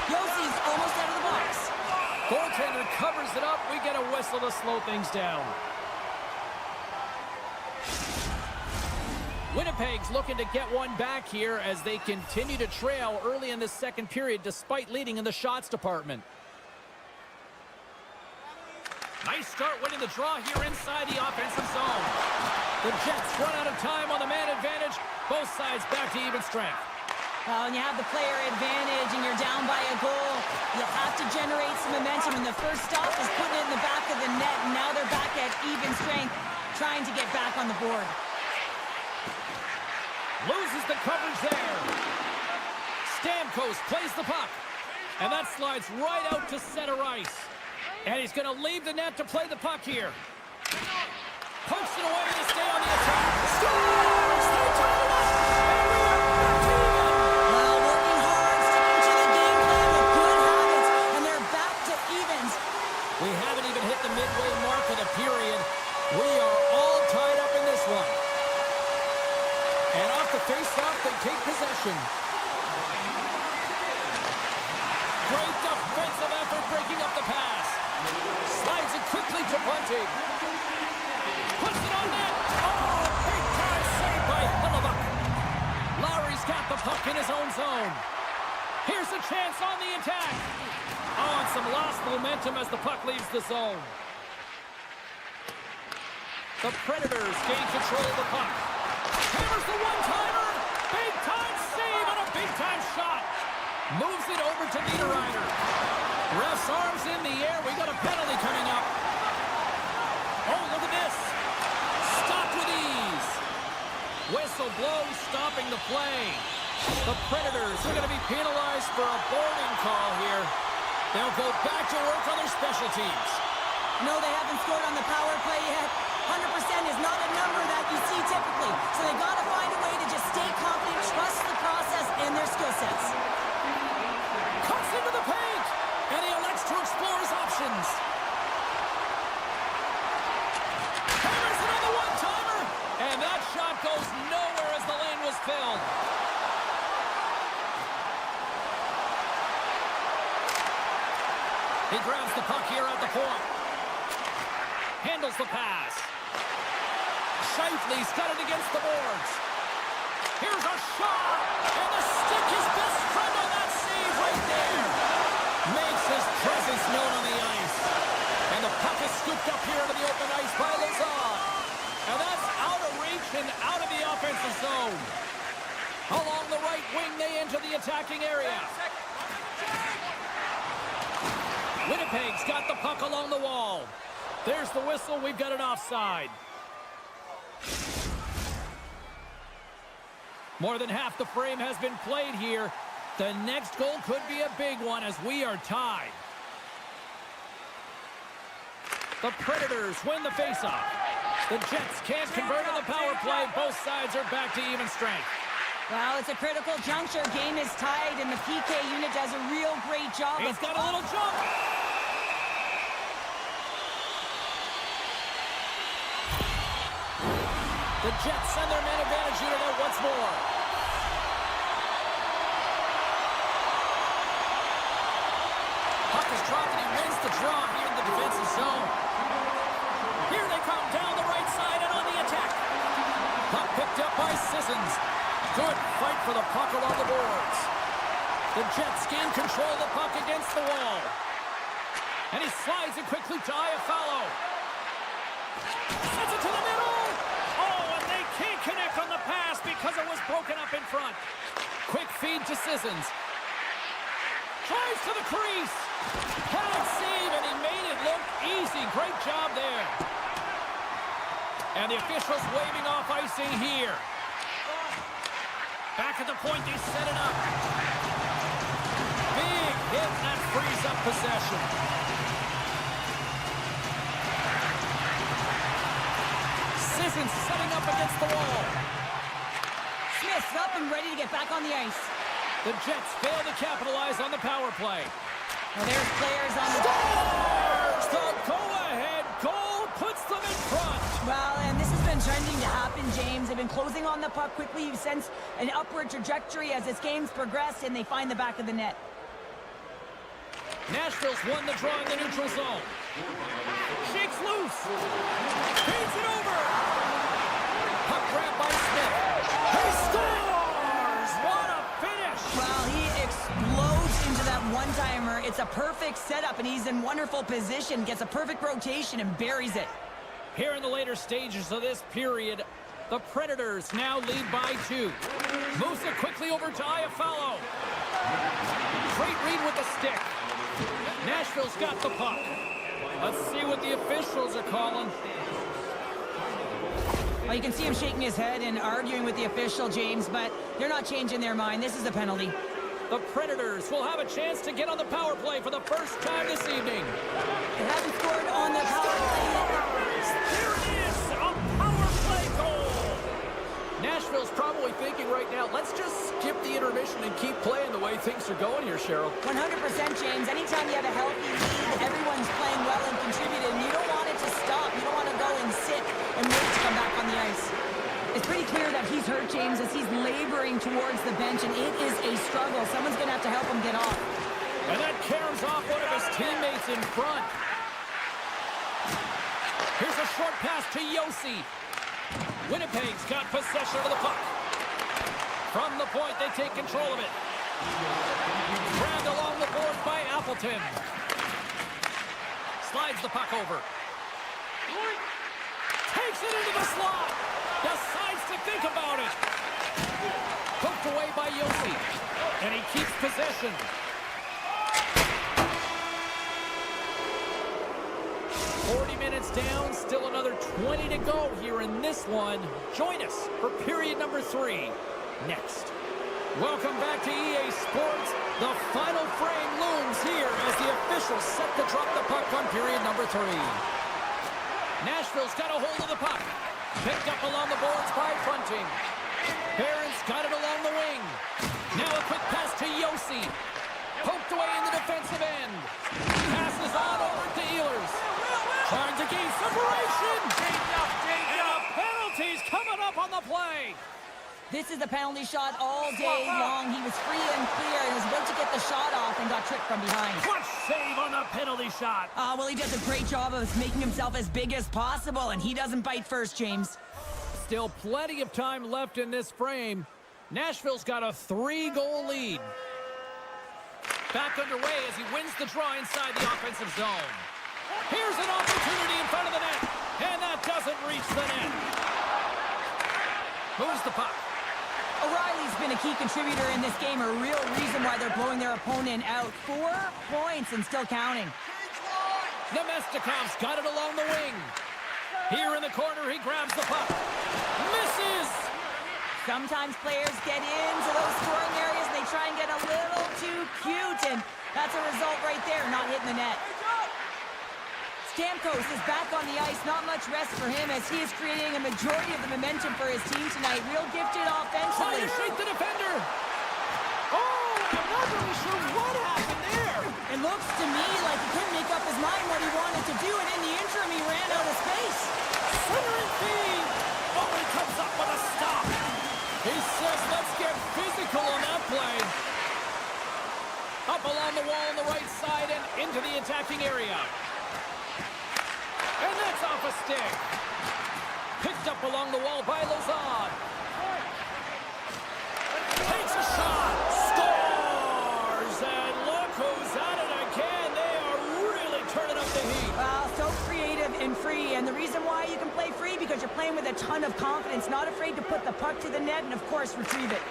Yossi's almost out of the box. Goaltender covers it up. We get a whistle to slow things down. Winnipeg's looking to get one back here as they continue to trail early in the second period despite leading in the shots department. Nice start winning the draw here inside the offensive zone. The Jets run out of time on the man advantage. Both sides back to even strength. Well, when you have the player advantage and you're down by a goal, you'll have to generate some momentum. And the first stop is putting it in the back of the net. And now they're back at even strength, trying to get back on the board. Loses the coverage there. Stamkos plays the puck. And that slides right out to center ice. And he's going to leave the net to play the puck here. Pokes it away to stay on the attack. Scores! They tie it up! Well, working hard, sticking to the game plan with good habits, and they're back to evens. We haven't even hit the midway mark of the period. We are all tied up in this one. And off the face-off, they take possession. Great defensive effort breaking up the pass. Slides it quickly to Bunting. Puts it on net. Oh, big time save by Hellebuyck. Lowry's got the puck in his own zone. Here's a chance on the attack. Oh, and some lost momentum as the puck leaves the zone. The Predators gain control of the puck. Hammers the one-timer. Big-time save and a big-time shot. Moves it over to Niederreiter. Ref's arms in the air. We got a penalty coming up. Oh, look at this. Stopped with ease. Whistle blows, stopping the play. The Predators are going to be penalized for a boarding call here. They'll go back to work on their special teams. No, they haven't scored on the power play yet. 100% is not a number that you see typically. So they got to find a way to just stay confident, trust the process and their skill sets. Cuts into the paint, and he elects to explore his options. point. Handles the pass. Shifley's got it against the boards. Here's a shot. And the stick, his best friend on that save right there. Makes his presence known on the ice. And the puck is scooped up here into the open ice by Lazard. And that's out of reach and out of the offensive zone. Along the right wing, they enter the attacking area. Winnipeg's got the puck along the wall. There's the whistle. We've got an offside. More than half the frame has been played here. The next goal could be a big one as we are tied. The Predators win the faceoff. The Jets can't convert on the power play. Both sides are back to even strength. Well, it's a critical juncture. Game is tied, and the PK unit does a real great job. He's got a little jump. The Jets send their man advantage unit out once more. Puck is dropped, and he wins the draw here in the defensive zone. Here they come down the right side and on the attack. Puck picked up by Sissons. Good fight for the puck along the boards. The Jets gain control of the puck against the wall. And he slides it quickly to Iafallo. Sends it to the middle. Oh, and they can't connect on the pass because it was broken up in front. Quick feed to Sissons. Drives to the crease. Pad save, and he made it look easy. Great job there. And the officials waving off icing here. Back at the point, they set it up. Big hit, that frees up possession. Sissons setting up against the wall. Smith's up and ready to get back on the ice. The Jets fail to capitalize on the power play. Well, there's players on the... Scores! The go-ahead goal puts them in front. Well, and this has been trending to happen, James. They've been closing on the puck quickly. You sense an upward trajectory as this game's progressed, and they find the back of the net. Nashville's won the draw in the neutral zone. Shakes loose. Feeds it over. Puck grabbed by Smith. He scores! What a finish! Well, he explodes into that one-timer. It's a perfect setup, and he's in wonderful position. Gets a perfect rotation and buries it. Here in the later stages of this period, the Predators now lead by 2. Moves it quickly over to Iafallo. Great read with the stick. Nashville's got the puck. Let's see what the officials are calling. Well, you can see him shaking his head and arguing with the official, James, but they're not changing their mind. This is a penalty. The Predators will have a chance to get on the power play for the first time this evening. They haven't scored on the power play yet. There it is, a power play goal. Nashville's probably thinking right now, let's just skip the intermission and keep playing the way things are going here, Cheryl. 100%, James. Anytime you have a healthy lead, everyone's playing well and contributing. You don't want it to stop. You don't want to go and sit and wait to come back on the ice. It's pretty clear that he's hurt, James, as he's laboring towards the bench, and it is a struggle. Someone's going to have to help him get off. And that caroms off one of his teammates in front. Here's a short pass to Yossi. Winnipeg's got possession of the puck. From the point, they take control of it. Grabbed along the boards by Appleton. Slides the puck over. Takes it into the slot. Decides to think about it. Poked away by Yossi. And he keeps possession. Minutes down, still another 20 to go here in this one. Join us for period number 3 next. Welcome back to EA Sports. The final frame looms here as the officials set to drop the puck on period number 3. Nashville's got a hold of the puck. Picked up along the boards by Bunting. Barron's got it along the wing. Now a quick pass to Yossi. Poked away in the defensive end. Passes on over to Ehlers. Trying to gain separation. And a penalty's coming up on the play. This is a penalty shot all day long. He was free and clear and was about to get the shot off and got tripped from behind. Clutch save on the penalty shot. Well, he does a great job of making himself as big as possible, and he doesn't bite first, James. Still plenty of time left in this frame. Nashville's got a 3-goal lead. Back underway as he wins the draw inside the offensive zone. Here's an opportunity in front of the net, and that doesn't reach the net. Moves the puck. O'Reilly's been a key contributor in this game, a real reason why they're blowing their opponent out. 4 points and still counting. Nemestikov's got it along the wing. Here in the corner, he grabs the puck. Misses! Sometimes players get into those scoring areas and they try and get a little too cute, and that's a result right there, not hitting the net. Stamkos is back on the ice. Not much rest for him as he is creating a majority of the momentum for his team tonight. Real gifted offensively. Trying to shake the defender. Oh, I'm not really sure what happened there. It looks to me like he couldn't make up his mind what he wanted to do, and in the interim, he ran out of space. Centering feed. Oh, he comes up with a stop. He says, let's get physical on that play. Up along the wall on the right side and into the attacking area. And that's off a stick. Picked up along the wall by Lazard. Takes a shot. Scores. And look who's at it again. They are really turning up the heat. So creative and free. And the reason why you can play free, because you're playing with a ton of confidence. Not afraid to put the puck to the net and, of course, retrieve it.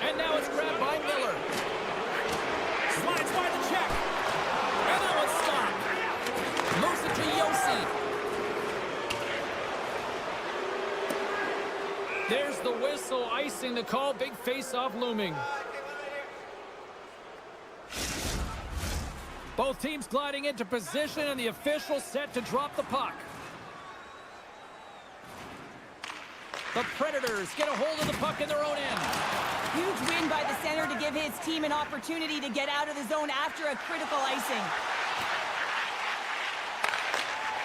And now it's grabbed by Miller. Slides by the check. And that one's stopped. Moves it to Yossi. There's the whistle, icing the call. Big face-off looming. Both teams gliding into position, and the official set to drop the puck. The Predators get a hold of the puck in their own end. Huge win by the center to give his team an opportunity to get out of the zone after a critical icing.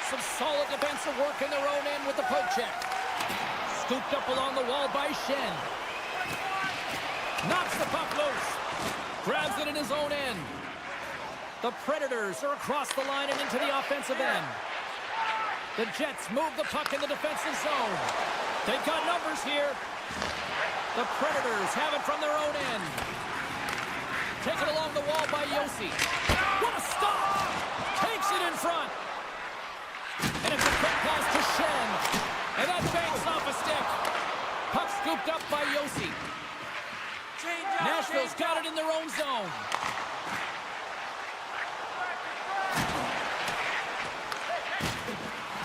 Some solid defensive work in their own end with the poke check. Scooped up along the wall by Shen. Knocks the puck loose. Grabs it in his own end. The Predators are across the line and into the offensive end. The Jets move the puck in the defensive zone. They've got numbers here. The Predators have it from their own end. Taken along the wall by Yossi. What a stop! Takes it in front. And it's a quick pass to Shen. And that banks off a stick. Puck scooped up by Yossi. Nashville's got it in their own zone.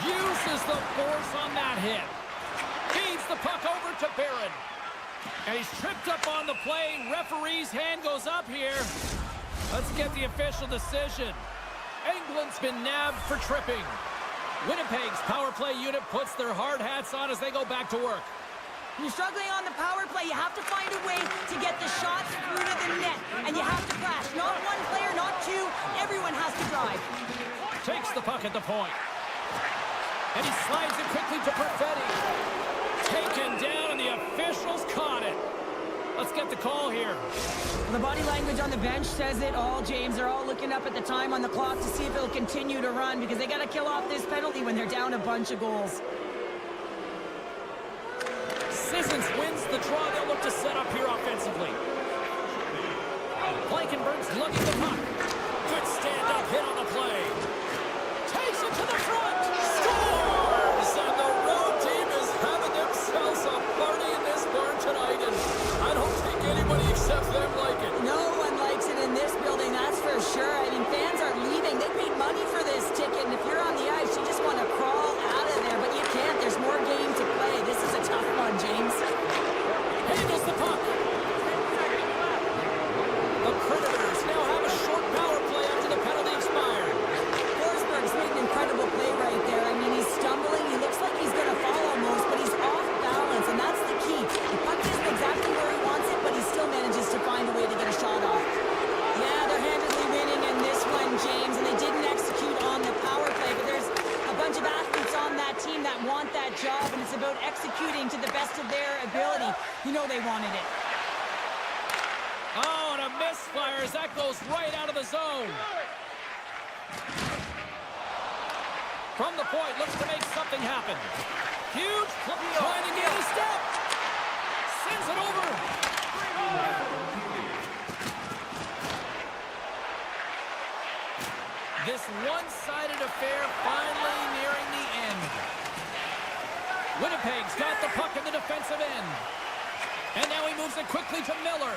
Uses the force on that hit. Feeds the puck over to Barron. And he's tripped up on the play. Referee's hand goes up here. Let's get the official decision. England's been nabbed for tripping. Winnipeg's power play unit puts their hard hats on as they go back to work. When you're struggling on the power play, you have to find a way to get the shots through to the net. And you have to crash. Not one player, not two. Everyone has to drive. Takes the puck at the point. And he slides it quickly to Perfetti. Taken down, and the officials caught it. Let's get the call here. The body language on the bench says it all, James. They're all looking up at the time on the clock to see if it'll continue to run, because they got to kill off this penalty when they're down a bunch of goals. Sissons wins the draw. They'll look to set up here offensively. Blankenberg's lugging the puck. Good stand-up hit on the play. Takes it to the front. Scores! And the road team is having themselves a party in this barn tonight, and I don't think anybody except them like it. No one likes it in this building, that's for sure. I mean, fans are leaving. They paid money for this ticket, and if you're on the ice, you just want to crawl out of there, but you can't. There's more game to play. This is a tough one, James. Handles the puck. The Predators now have a short power play after the penalty expired. Forsberg's made an incredible play that want that job, and it's about executing to the best of their ability. You know they wanted it. Oh, and a misfire as that goes right out of the zone. From the point, looks to make something happen. Huge, trying to get a step. Sends it over. This one-sided affair finally nearing the end. Winnipeg's got the puck in the defensive end. And now he moves it quickly to Miller.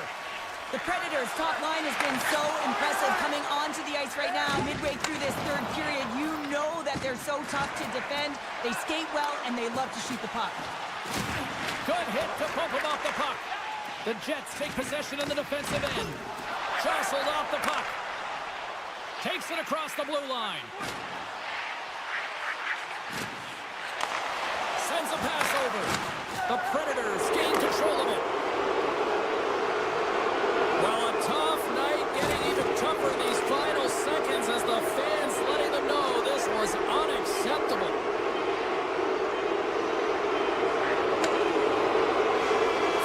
The Predators' top line has been so impressive coming onto the ice right now. Midway through this third period, you know that they're so tough to defend. They skate well, and they love to shoot the puck. Good hit to bump him off the puck. The Jets take possession in the defensive end. Jostled off the puck. Takes it across the blue line. Sends a pass over. The Predators gain control of it. Well, a tough night, getting even tougher these final seconds as the fans letting them know this was unacceptable.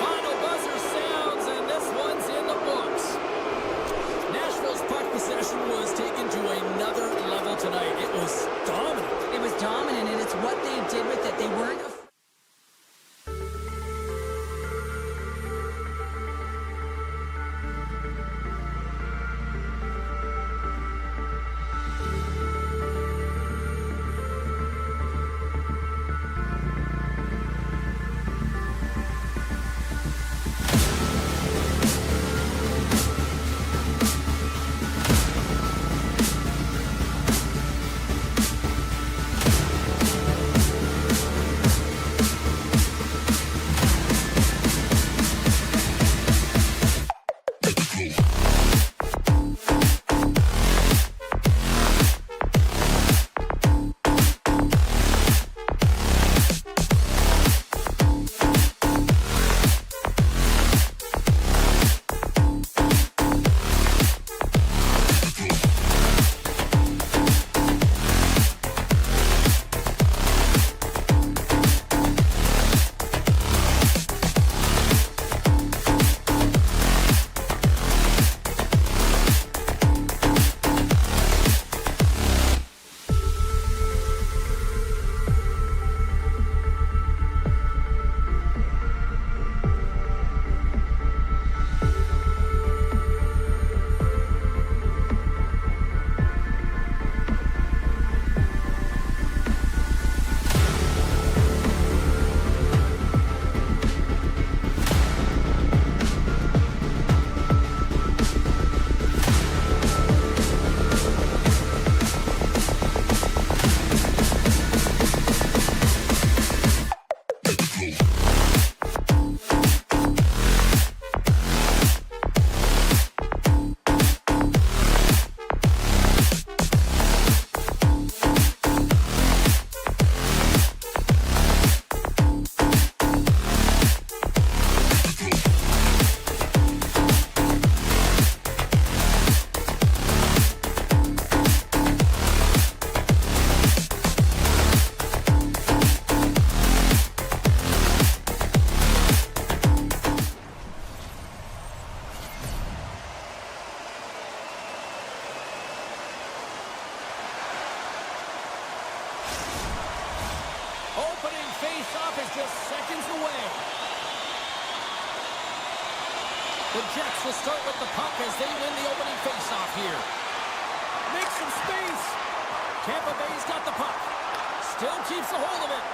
Final buzzer sounds, and this one's in the books. Nashville's puck possession was taken to another level tonight. It was dominant. It was dominant, and it's what they did with it. They weren't The Jets will start with the puck as they win the opening faceoff here. Makes some space. Tampa Bay's got the puck. Still keeps a hold of it.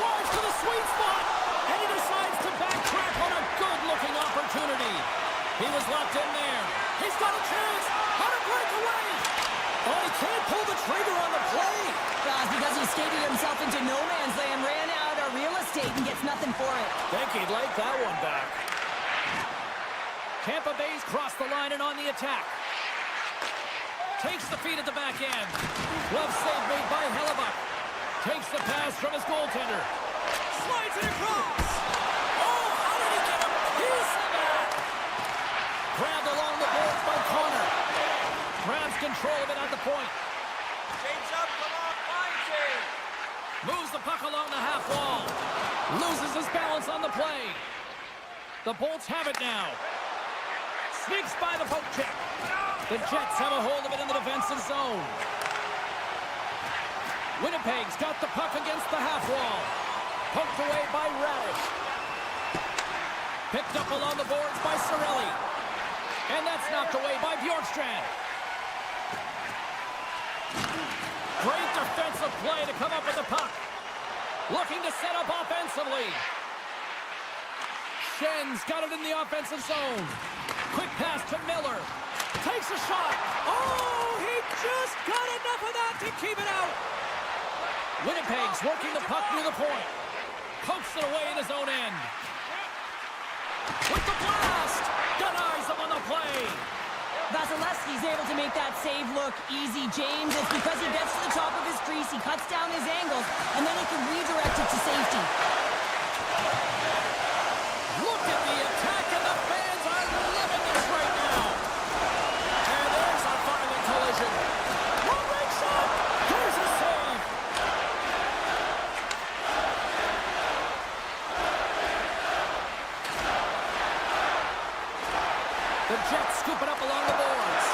Drives to the sweet spot. And he decides to backtrack on a good-looking opportunity. He was locked in there. He's got a chance. How to break away. Oh, he can't pull the trigger on the play. That's because he skated himself into no man's land, ran out of real estate, and gets nothing for it. Think he'd like that one back. Tampa Bay's crossed the line and on the attack. Takes the feed at the back end. Glove save made by Hellebuck. Takes the pass from his goaltender. Slides it across. Oh, how did he get a piece of that? Grabbed along the boards by Connor. Grabs control of it at the point. James up, come on, find James. Moves the puck along the half wall. Loses his balance on the play. The Bolts have it now. Sneaks by the poke check. The Jets have a hold of it in the defensive zone. Winnipeg's got the puck against the half wall. Poked away by Radish. Picked up along the boards by Cirelli. And that's knocked away by Bjorkstrand. Great defensive play to come up with the puck. Looking to set up offensively. Schen's got it in the offensive zone. Quick pass to Miller. Takes a shot. Oh, he just got enough of that to keep it out. Winnipeg's working the puck near the point. Pokes it away in his own end. With the blast. Denies him on the play. Vasilevsky's able to make that save look easy, James. It's because he gets to the top of his crease, he cuts down his angles, and then he can redirect it to safety. Look at the attack, and the fans are loving this right now. And there's a violent collision. One big shot. Here's a save. The Jets scoop it up along the boards.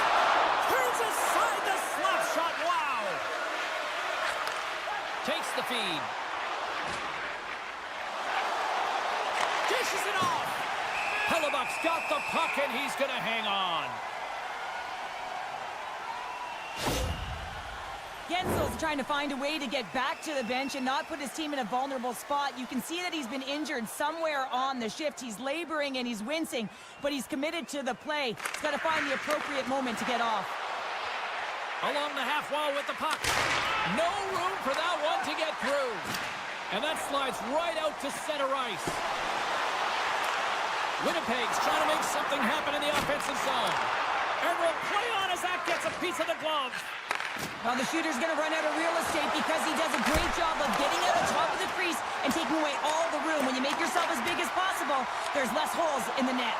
Turns aside the slap shot. Wow. Takes the feed. Dishes it off. Hellebuck's got the puck, and he's going to hang on. Gensel's trying to find a way to get back to the bench and not put his team in a vulnerable spot. You can see that he's been injured somewhere on the shift. He's laboring and he's wincing, but he's committed to the play. He's got to find the appropriate moment to get off. Along the half wall with the puck. No room for that one to get through. And that slides right out to center ice. Winnipeg's trying to make something happen in the offensive zone. And will play on as that gets a piece of the glove. Well, the shooter's going to run out of real estate because he does a great job of getting out on top of the crease and taking away all the room. When you make yourself as big as possible, there's less holes in the net.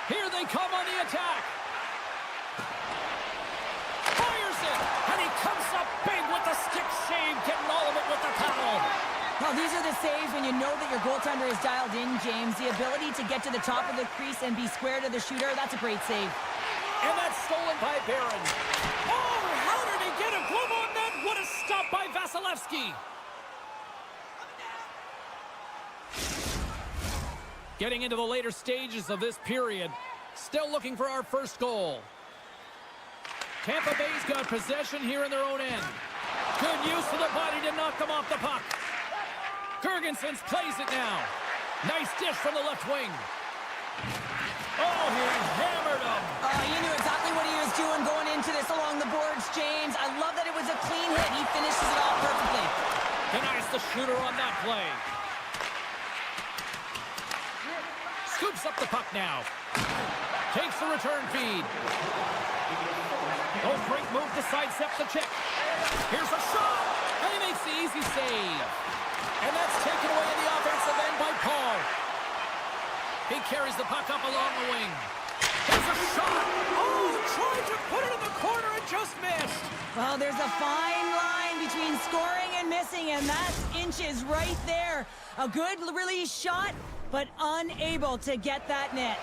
Here they come on the attack. Fires it, and he comes up big with the stick save, getting all of it with the paddle. Well, these are the saves when you know that your goaltender is dialed in, James. The ability to get to the top of the crease and be square to the shooter, that's a great save. And that's stolen by Barron. Oh, how did he get a glove on that? What a stop by Vasilevsky. Getting into the later stages of this period. Still looking for our first goal. Tampa Bay's got possession here in their own end. Good use of the body to knock them off the puck. Gergensons plays it now. Nice dish from the left wing. Oh, he hammered him. You knew exactly what he was doing going into this along the boards, James. I love that it was a clean hit. He finishes it off perfectly. Denies the shooter on that play. Scoops up the puck now. Takes the return feed. Oh, great move to sidestep the check. Here's a shot. And he makes the easy save. And that's taken away in the offensive end by Paul. He carries the puck up along the wing. There's a shot. Oh, tried to put it in the corner and just missed. Well, there's a fine line between scoring and missing, and that's inches right there. A good release shot, but unable to get that net.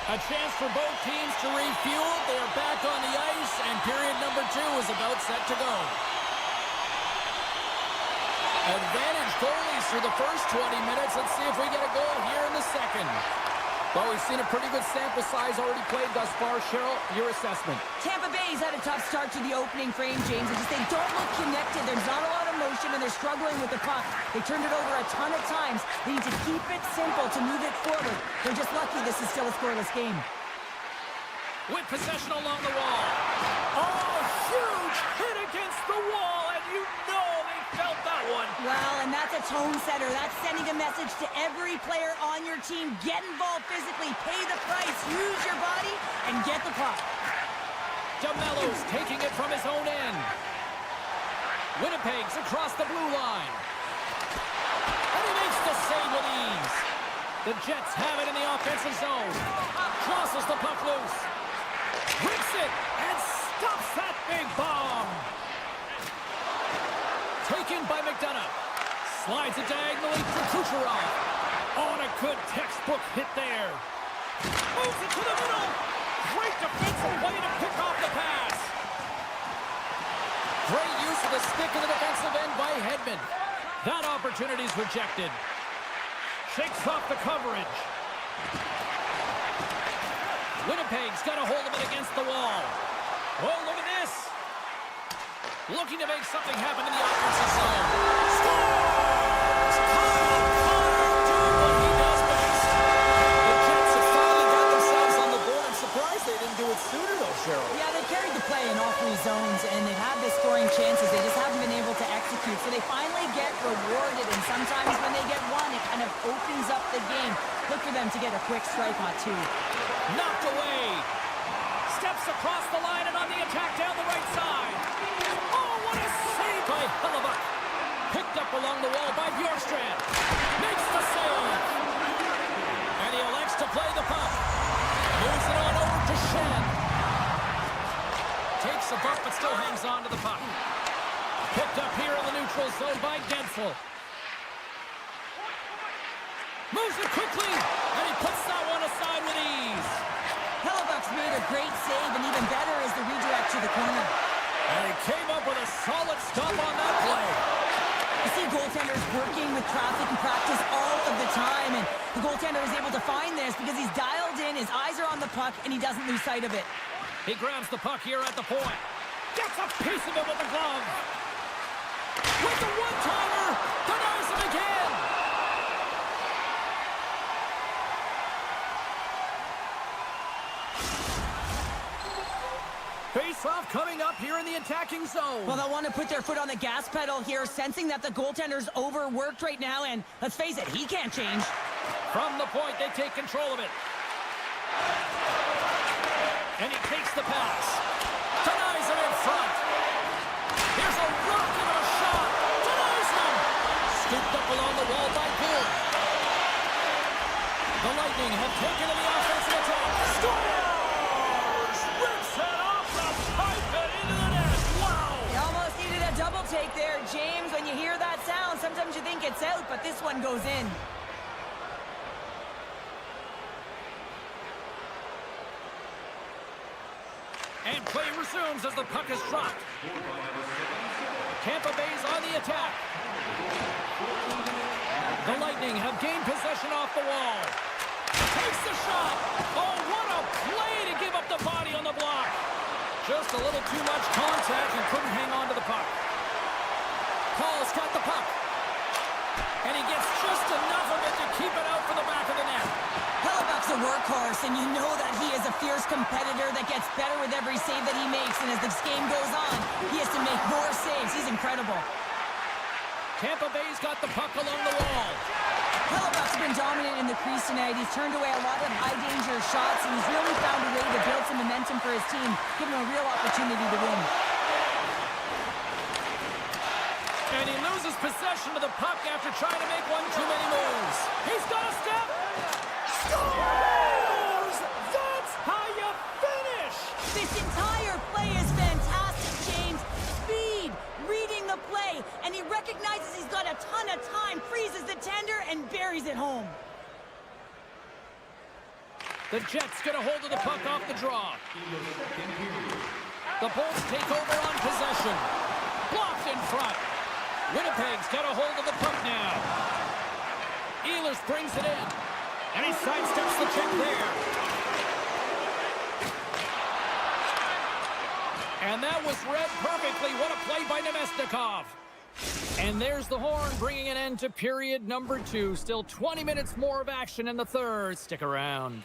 A chance for both teams to refuel. They are back on the ice, and period number 2 is about set to go. Advantage goalies through the first 20 minutes. Let's see if we get a goal here in the second. Well, we've seen a pretty good sample size already played thus far. Cheryl, your assessment. Tampa Bay's had a tough start to the opening frame, James. They don't look connected. There's not a lot of motion, and they're struggling with the puck. They turned it over a ton of times. They need to keep it simple to move it forward. They're just lucky this is still a scoreless game. With possession along the wall. Oh, huge hit against the wall, and you know they felt that one. Well, and that's a tone setter. That's sending a message to every player on your team. Get involved physically, pay the price, use your body, and get the puck. DeMello's taking it from his own end. Winnipeg's across the blue line. And he makes the save with ease. The Jets have it in the offensive zone. Crosses the puck loose. Rips it and Stops that big bomb. Taken by McDonough. Slides it diagonally to Kucherov. On a good textbook hit there. Moves it to the middle. Great defensive way to pick off the pass. Great use of the stick in the defensive end by Hedman. That opportunity's rejected. Shakes off the coverage. Winnipeg's got a hold of it against the wall. Oh, look at this. Looking to make something happen in the offensive zone. Scores! Kyle Connor doing what he does best. The Jets have finally got themselves on the board. I'm surprised they didn't do it sooner, though, Cheryl. Yeah, they carried the play in all three zones, and they've had the scoring chances. They just haven't been able to execute. So they finally get rewarded, and sometimes when they get one, it kind of opens up the game. Look for them to get a quick strike on two. Knocked away. Steps across the line and on the attack down the right side. Oh, what a save by Hellebuck. Picked up along the wall by Bjorkstrand. Makes the save. And he elects to play the puck. Moves it on over to Shen. Takes a bump but still hangs on to the puck. Picked up here in the neutral zone by Gensel. Moves it quickly, and he puts that one aside with ease. Hellebuck's made a great save, and even better is the redirect to the corner. And he came up with a solid stop on that play. You see goaltenders working with traffic in practice all of the time, and the goaltender is able to find this because he's dialed in, his eyes are on the puck, and he doesn't lose sight of it. He grabs the puck here at the point. Gets a piece of it with the glove. With the one-timer, denies him again. Face-off coming up here in the attacking zone. Well, they'll want to put their foot on the gas pedal here, sensing that the goaltender's overworked right now, and let's face it, he can't change. From the point, they take control of it. And he takes the pass. Denies him in front. Here's a rocket of a shot. Denies him. Scooped up along the wall by Gould. The Lightning have taken to the offensive attack. Scores! Rips it off the pipe and into the net. Wow! You almost needed a double take there, James. When you hear that sound, sometimes you think it's out, but this one goes in. And play resumes as the puck is dropped. Tampa Bay's on the attack. The Lightning have gained possession off the wall. Takes the shot. Oh, what a play to give up the body on the block. Just a little too much contact and couldn't hang on to the puck. Paul's got the puck. And he gets just enough of it to keep it out for the back of the net. Hellebuck's a workhorse, and you know that he is a fierce competitor that gets better with every save that he makes. And as this game goes on, he has to make more saves. He's incredible. Tampa Bay's got the puck along the wall. Hellebuck's been dominant in the crease tonight. He's turned away a lot of high-danger shots, and he's really found a way to build some momentum for his team, giving him a real opportunity to win. And he loses possession of the puck after trying to make one too many moves. He's got a step. Scores! That's how you finish! This entire play is fantastic, James. Speed, reading the play, and he recognizes he's got a ton of time, freezes the tender, and buries it home. The Jets get a hold of the puck off the draw. The Bolts take over on possession. Blocked in front. Winnipeg's got a hold of the puck now. Ehlers brings it in. And he sidesteps the check there. And that was read perfectly. What a play by Nemestikov. And there's the horn, bringing an end to period number 2. Still 20 minutes more of action in the third. Stick around.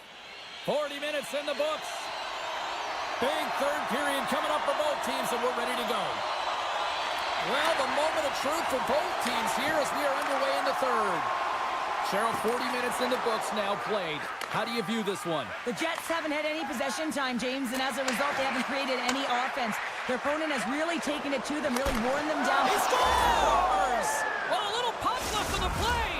40 minutes in the books. Big third period coming up for both teams, and we're ready to go. Well, the moment of truth for both teams here as we are underway in the third. Cheryl, 40 minutes in the books now played. How do you view this one? The Jets haven't had any possession time, James, and as a result, they haven't created any offense. Their opponent has really taken it to them, really worn them down. He scores! Well, a little pop left in the play.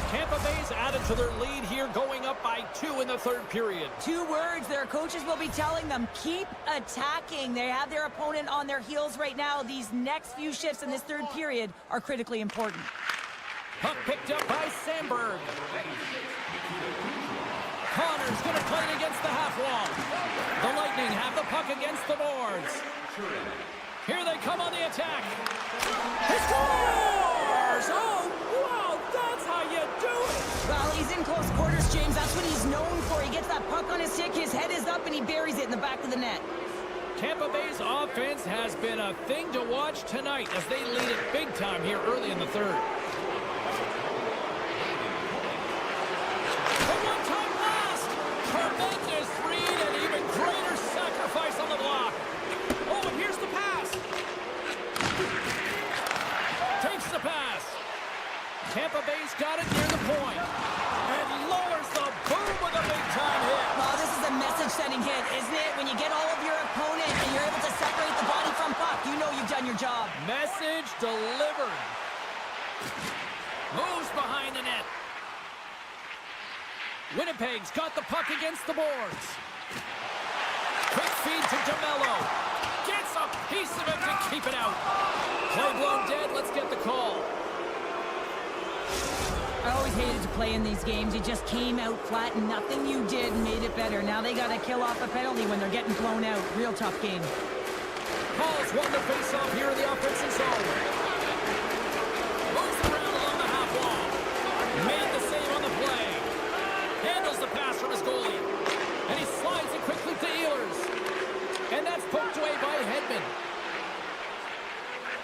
Tampa Bay's has added to their lead here, going up by 2 in the third period. 2 words their coaches will be telling them: keep attacking. They have their opponent on their heels right now. These next few shifts in this third period are critically important. Puck picked up by Sandberg. Connor's going to play it against the half wall. The Lightning have the puck against the boards. Here they come on the attack. He scores! Oh, wow, that's how you do it! Well, he's in close quarters, James. That's what he's known for. He gets that puck on his stick, his head is up, and he buries it in the back of the net. Tampa Bay's offense has been a thing to watch tonight as they lead it big time here early in the third. The one-time blast! Tremendous read and even greater sacrifice on the block. Oh, and here's the pass. Takes the pass. Tampa Bay's got it near the point. And lowers the boom with a big-time hit. Well, this is a message-sending hit, isn't it? When you get all of your opponent and you're able to separate the body from puck, you know you've done your job. Message delivered. Moves behind the net. Winnipeg's got the puck against the boards. Quick feed to DeMello. Gets a piece of it to keep it out. Play blown dead. Let's get the call. I always hated to play in these games. You just came out flat and nothing you did made it better. Now they got to kill off a penalty when they're getting blown out. Real tough game. Paul's won the face-off here in the offensive zone. Moves around along the half wall. Made the save on the play. Handles the pass from his goalie. And he slides it quickly to Ehlers. And that's poked away by Hedman.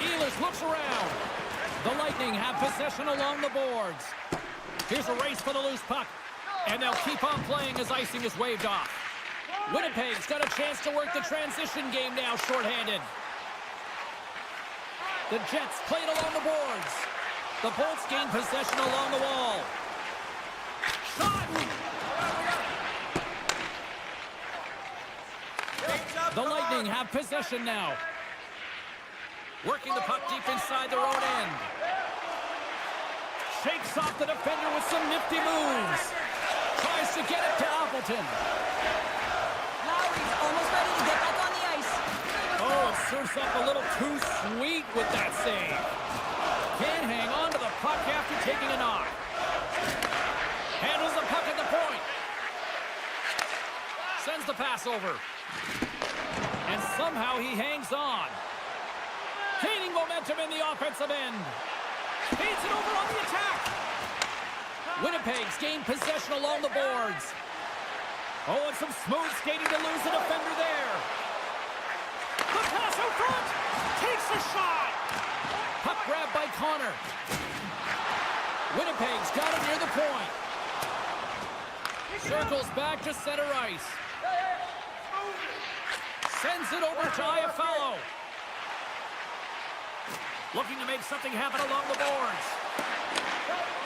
Ehlers looks around. The Lightning have possession along the boards. Here's a race for the loose puck. And they'll keep on playing as icing is waved off. Winnipeg's got a chance to work the transition game now, shorthanded. The Jets play it along the boards. The Bolts gain possession along the wall. Shot! The Lightning have possession now. Working the puck deep inside their own end. Shakes off the defender with some nifty moves. Tries to get it to Appleton. Lowry's almost ready to get back on the ice. Oh, it serves up a little too sweet with that save. Can't hang on to the puck after taking a knock. Handles the puck at the point. Sends the pass over. And somehow he hangs on. Gaining momentum in the offensive end. Feeds it over on the attack. Winnipeg's gained possession along the boards. Oh, and some smooth skating to lose the defender there. The pass out front. Takes the shot. Puck grab by Connor. Winnipeg's got it near the point. Circles back to center ice. Sends it over to Iafallo. Looking to make something happen along the boards.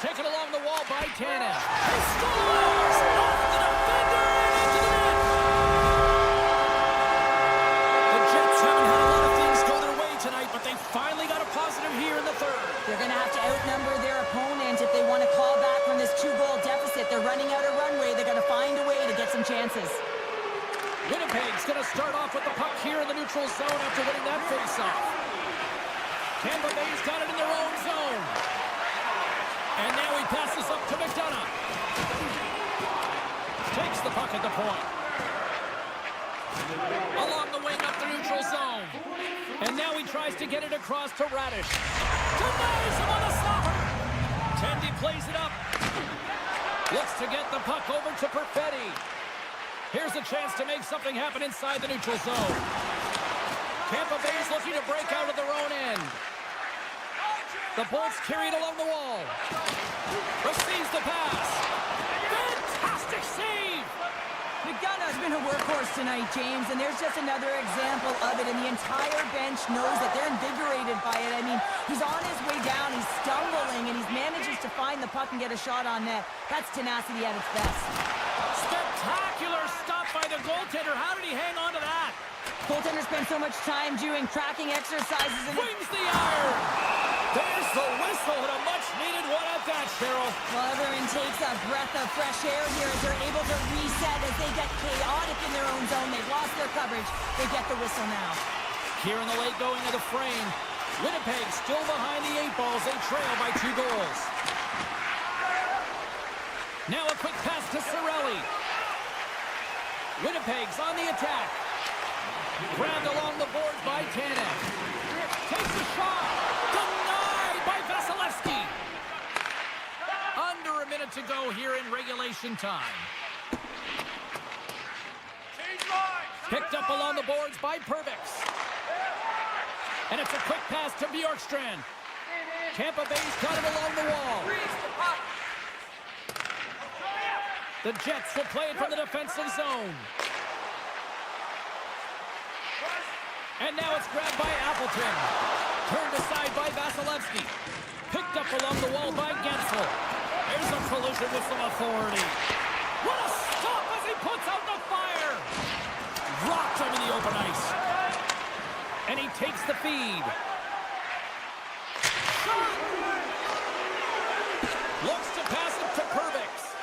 Taken along the wall by Tanev. He scores! Off the defender and into the net! The Jets haven't had a lot of things go their way tonight, but they finally got a positive here in the third. They're going to have to outnumber their opponent if they want to claw back from this 2-goal deficit. They're running out of runway. They're going to find a way to get some chances. Winnipeg's going to start off with the puck here in the neutral zone after winning that faceoff. Tampa Bay's got it in their own zone. And now he passes up to McDonough. Takes the puck at the point. Along the wing up the neutral zone. And now he tries to get it across to Radish. Denies him on the stopper. Tendy plays it up. Looks to get the puck over to Perfetti. Here's a chance to make something happen inside the neutral zone. Tampa Bay's looking to break out of their own end. The Bolts carried along the wall. Receives the pass. Fantastic save! McDonough's been a workhorse tonight, James, and there's just another example of it, and the entire bench knows that they're invigorated by it. I mean, he's on his way down, he's stumbling, and he manages to find the puck and get a shot on net. That's tenacity at its best. Spectacular stop by the goaltender. How did he hang on to that? Goaltender spent so much time doing tracking exercises and Wings the iron! There's the whistle, and a much-needed one at that, Cheryl. Well, everyone takes a breath of fresh air here as they're able to reset as they get chaotic in their own zone. They've lost their coverage. They get the whistle now. Here in the late going of the frame, Winnipeg still behind the 8 balls. They trail by 2 goals. Now a quick pass to Cirelli. Winnipeg's on the attack. Grabbed along the boards by Tanev. Takes a shot. Denied by Vasilevsky. Under a minute to go here in regulation time. Picked up along the boards by Pervix. And it's a quick pass to Bjorkstrand. Tampa Bay's got it along the wall. The Jets will play it from the defensive zone. And now it's grabbed by Appleton. Turned aside by Vasilevsky. Picked up along the wall by Gensel. There's a collision with some authority. What a stop as he puts out the fire! Rocked him in the open ice. And he takes the feed. Shot! Looks to pass it to Pervix.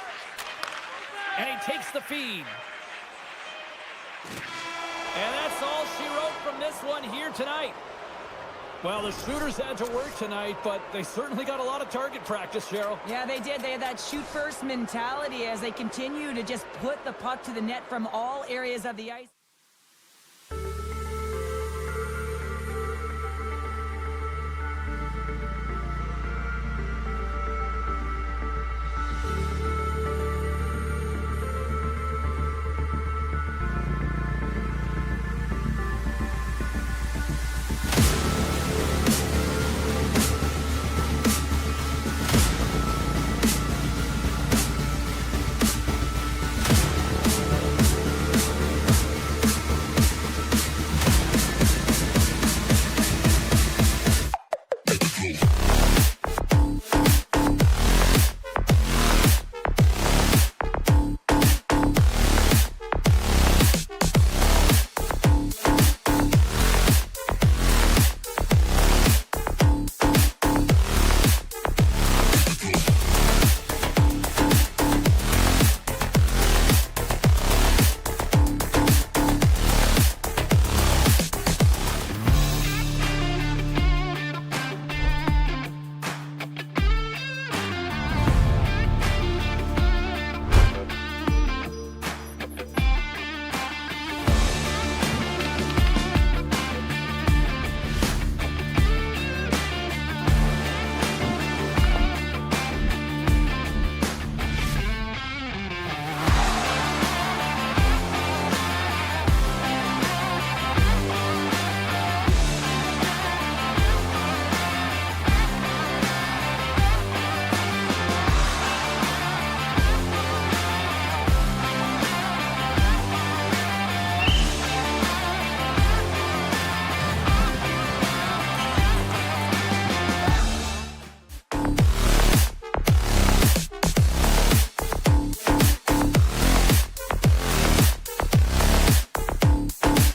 And he takes the feed. And that's all she wrote from this one here tonight. Well, the shooters had to work tonight, but they certainly got a lot of target practice, Cheryl. Yeah, they did. They had that shoot-first mentality as they continue to just put the puck to the net from all areas of the ice.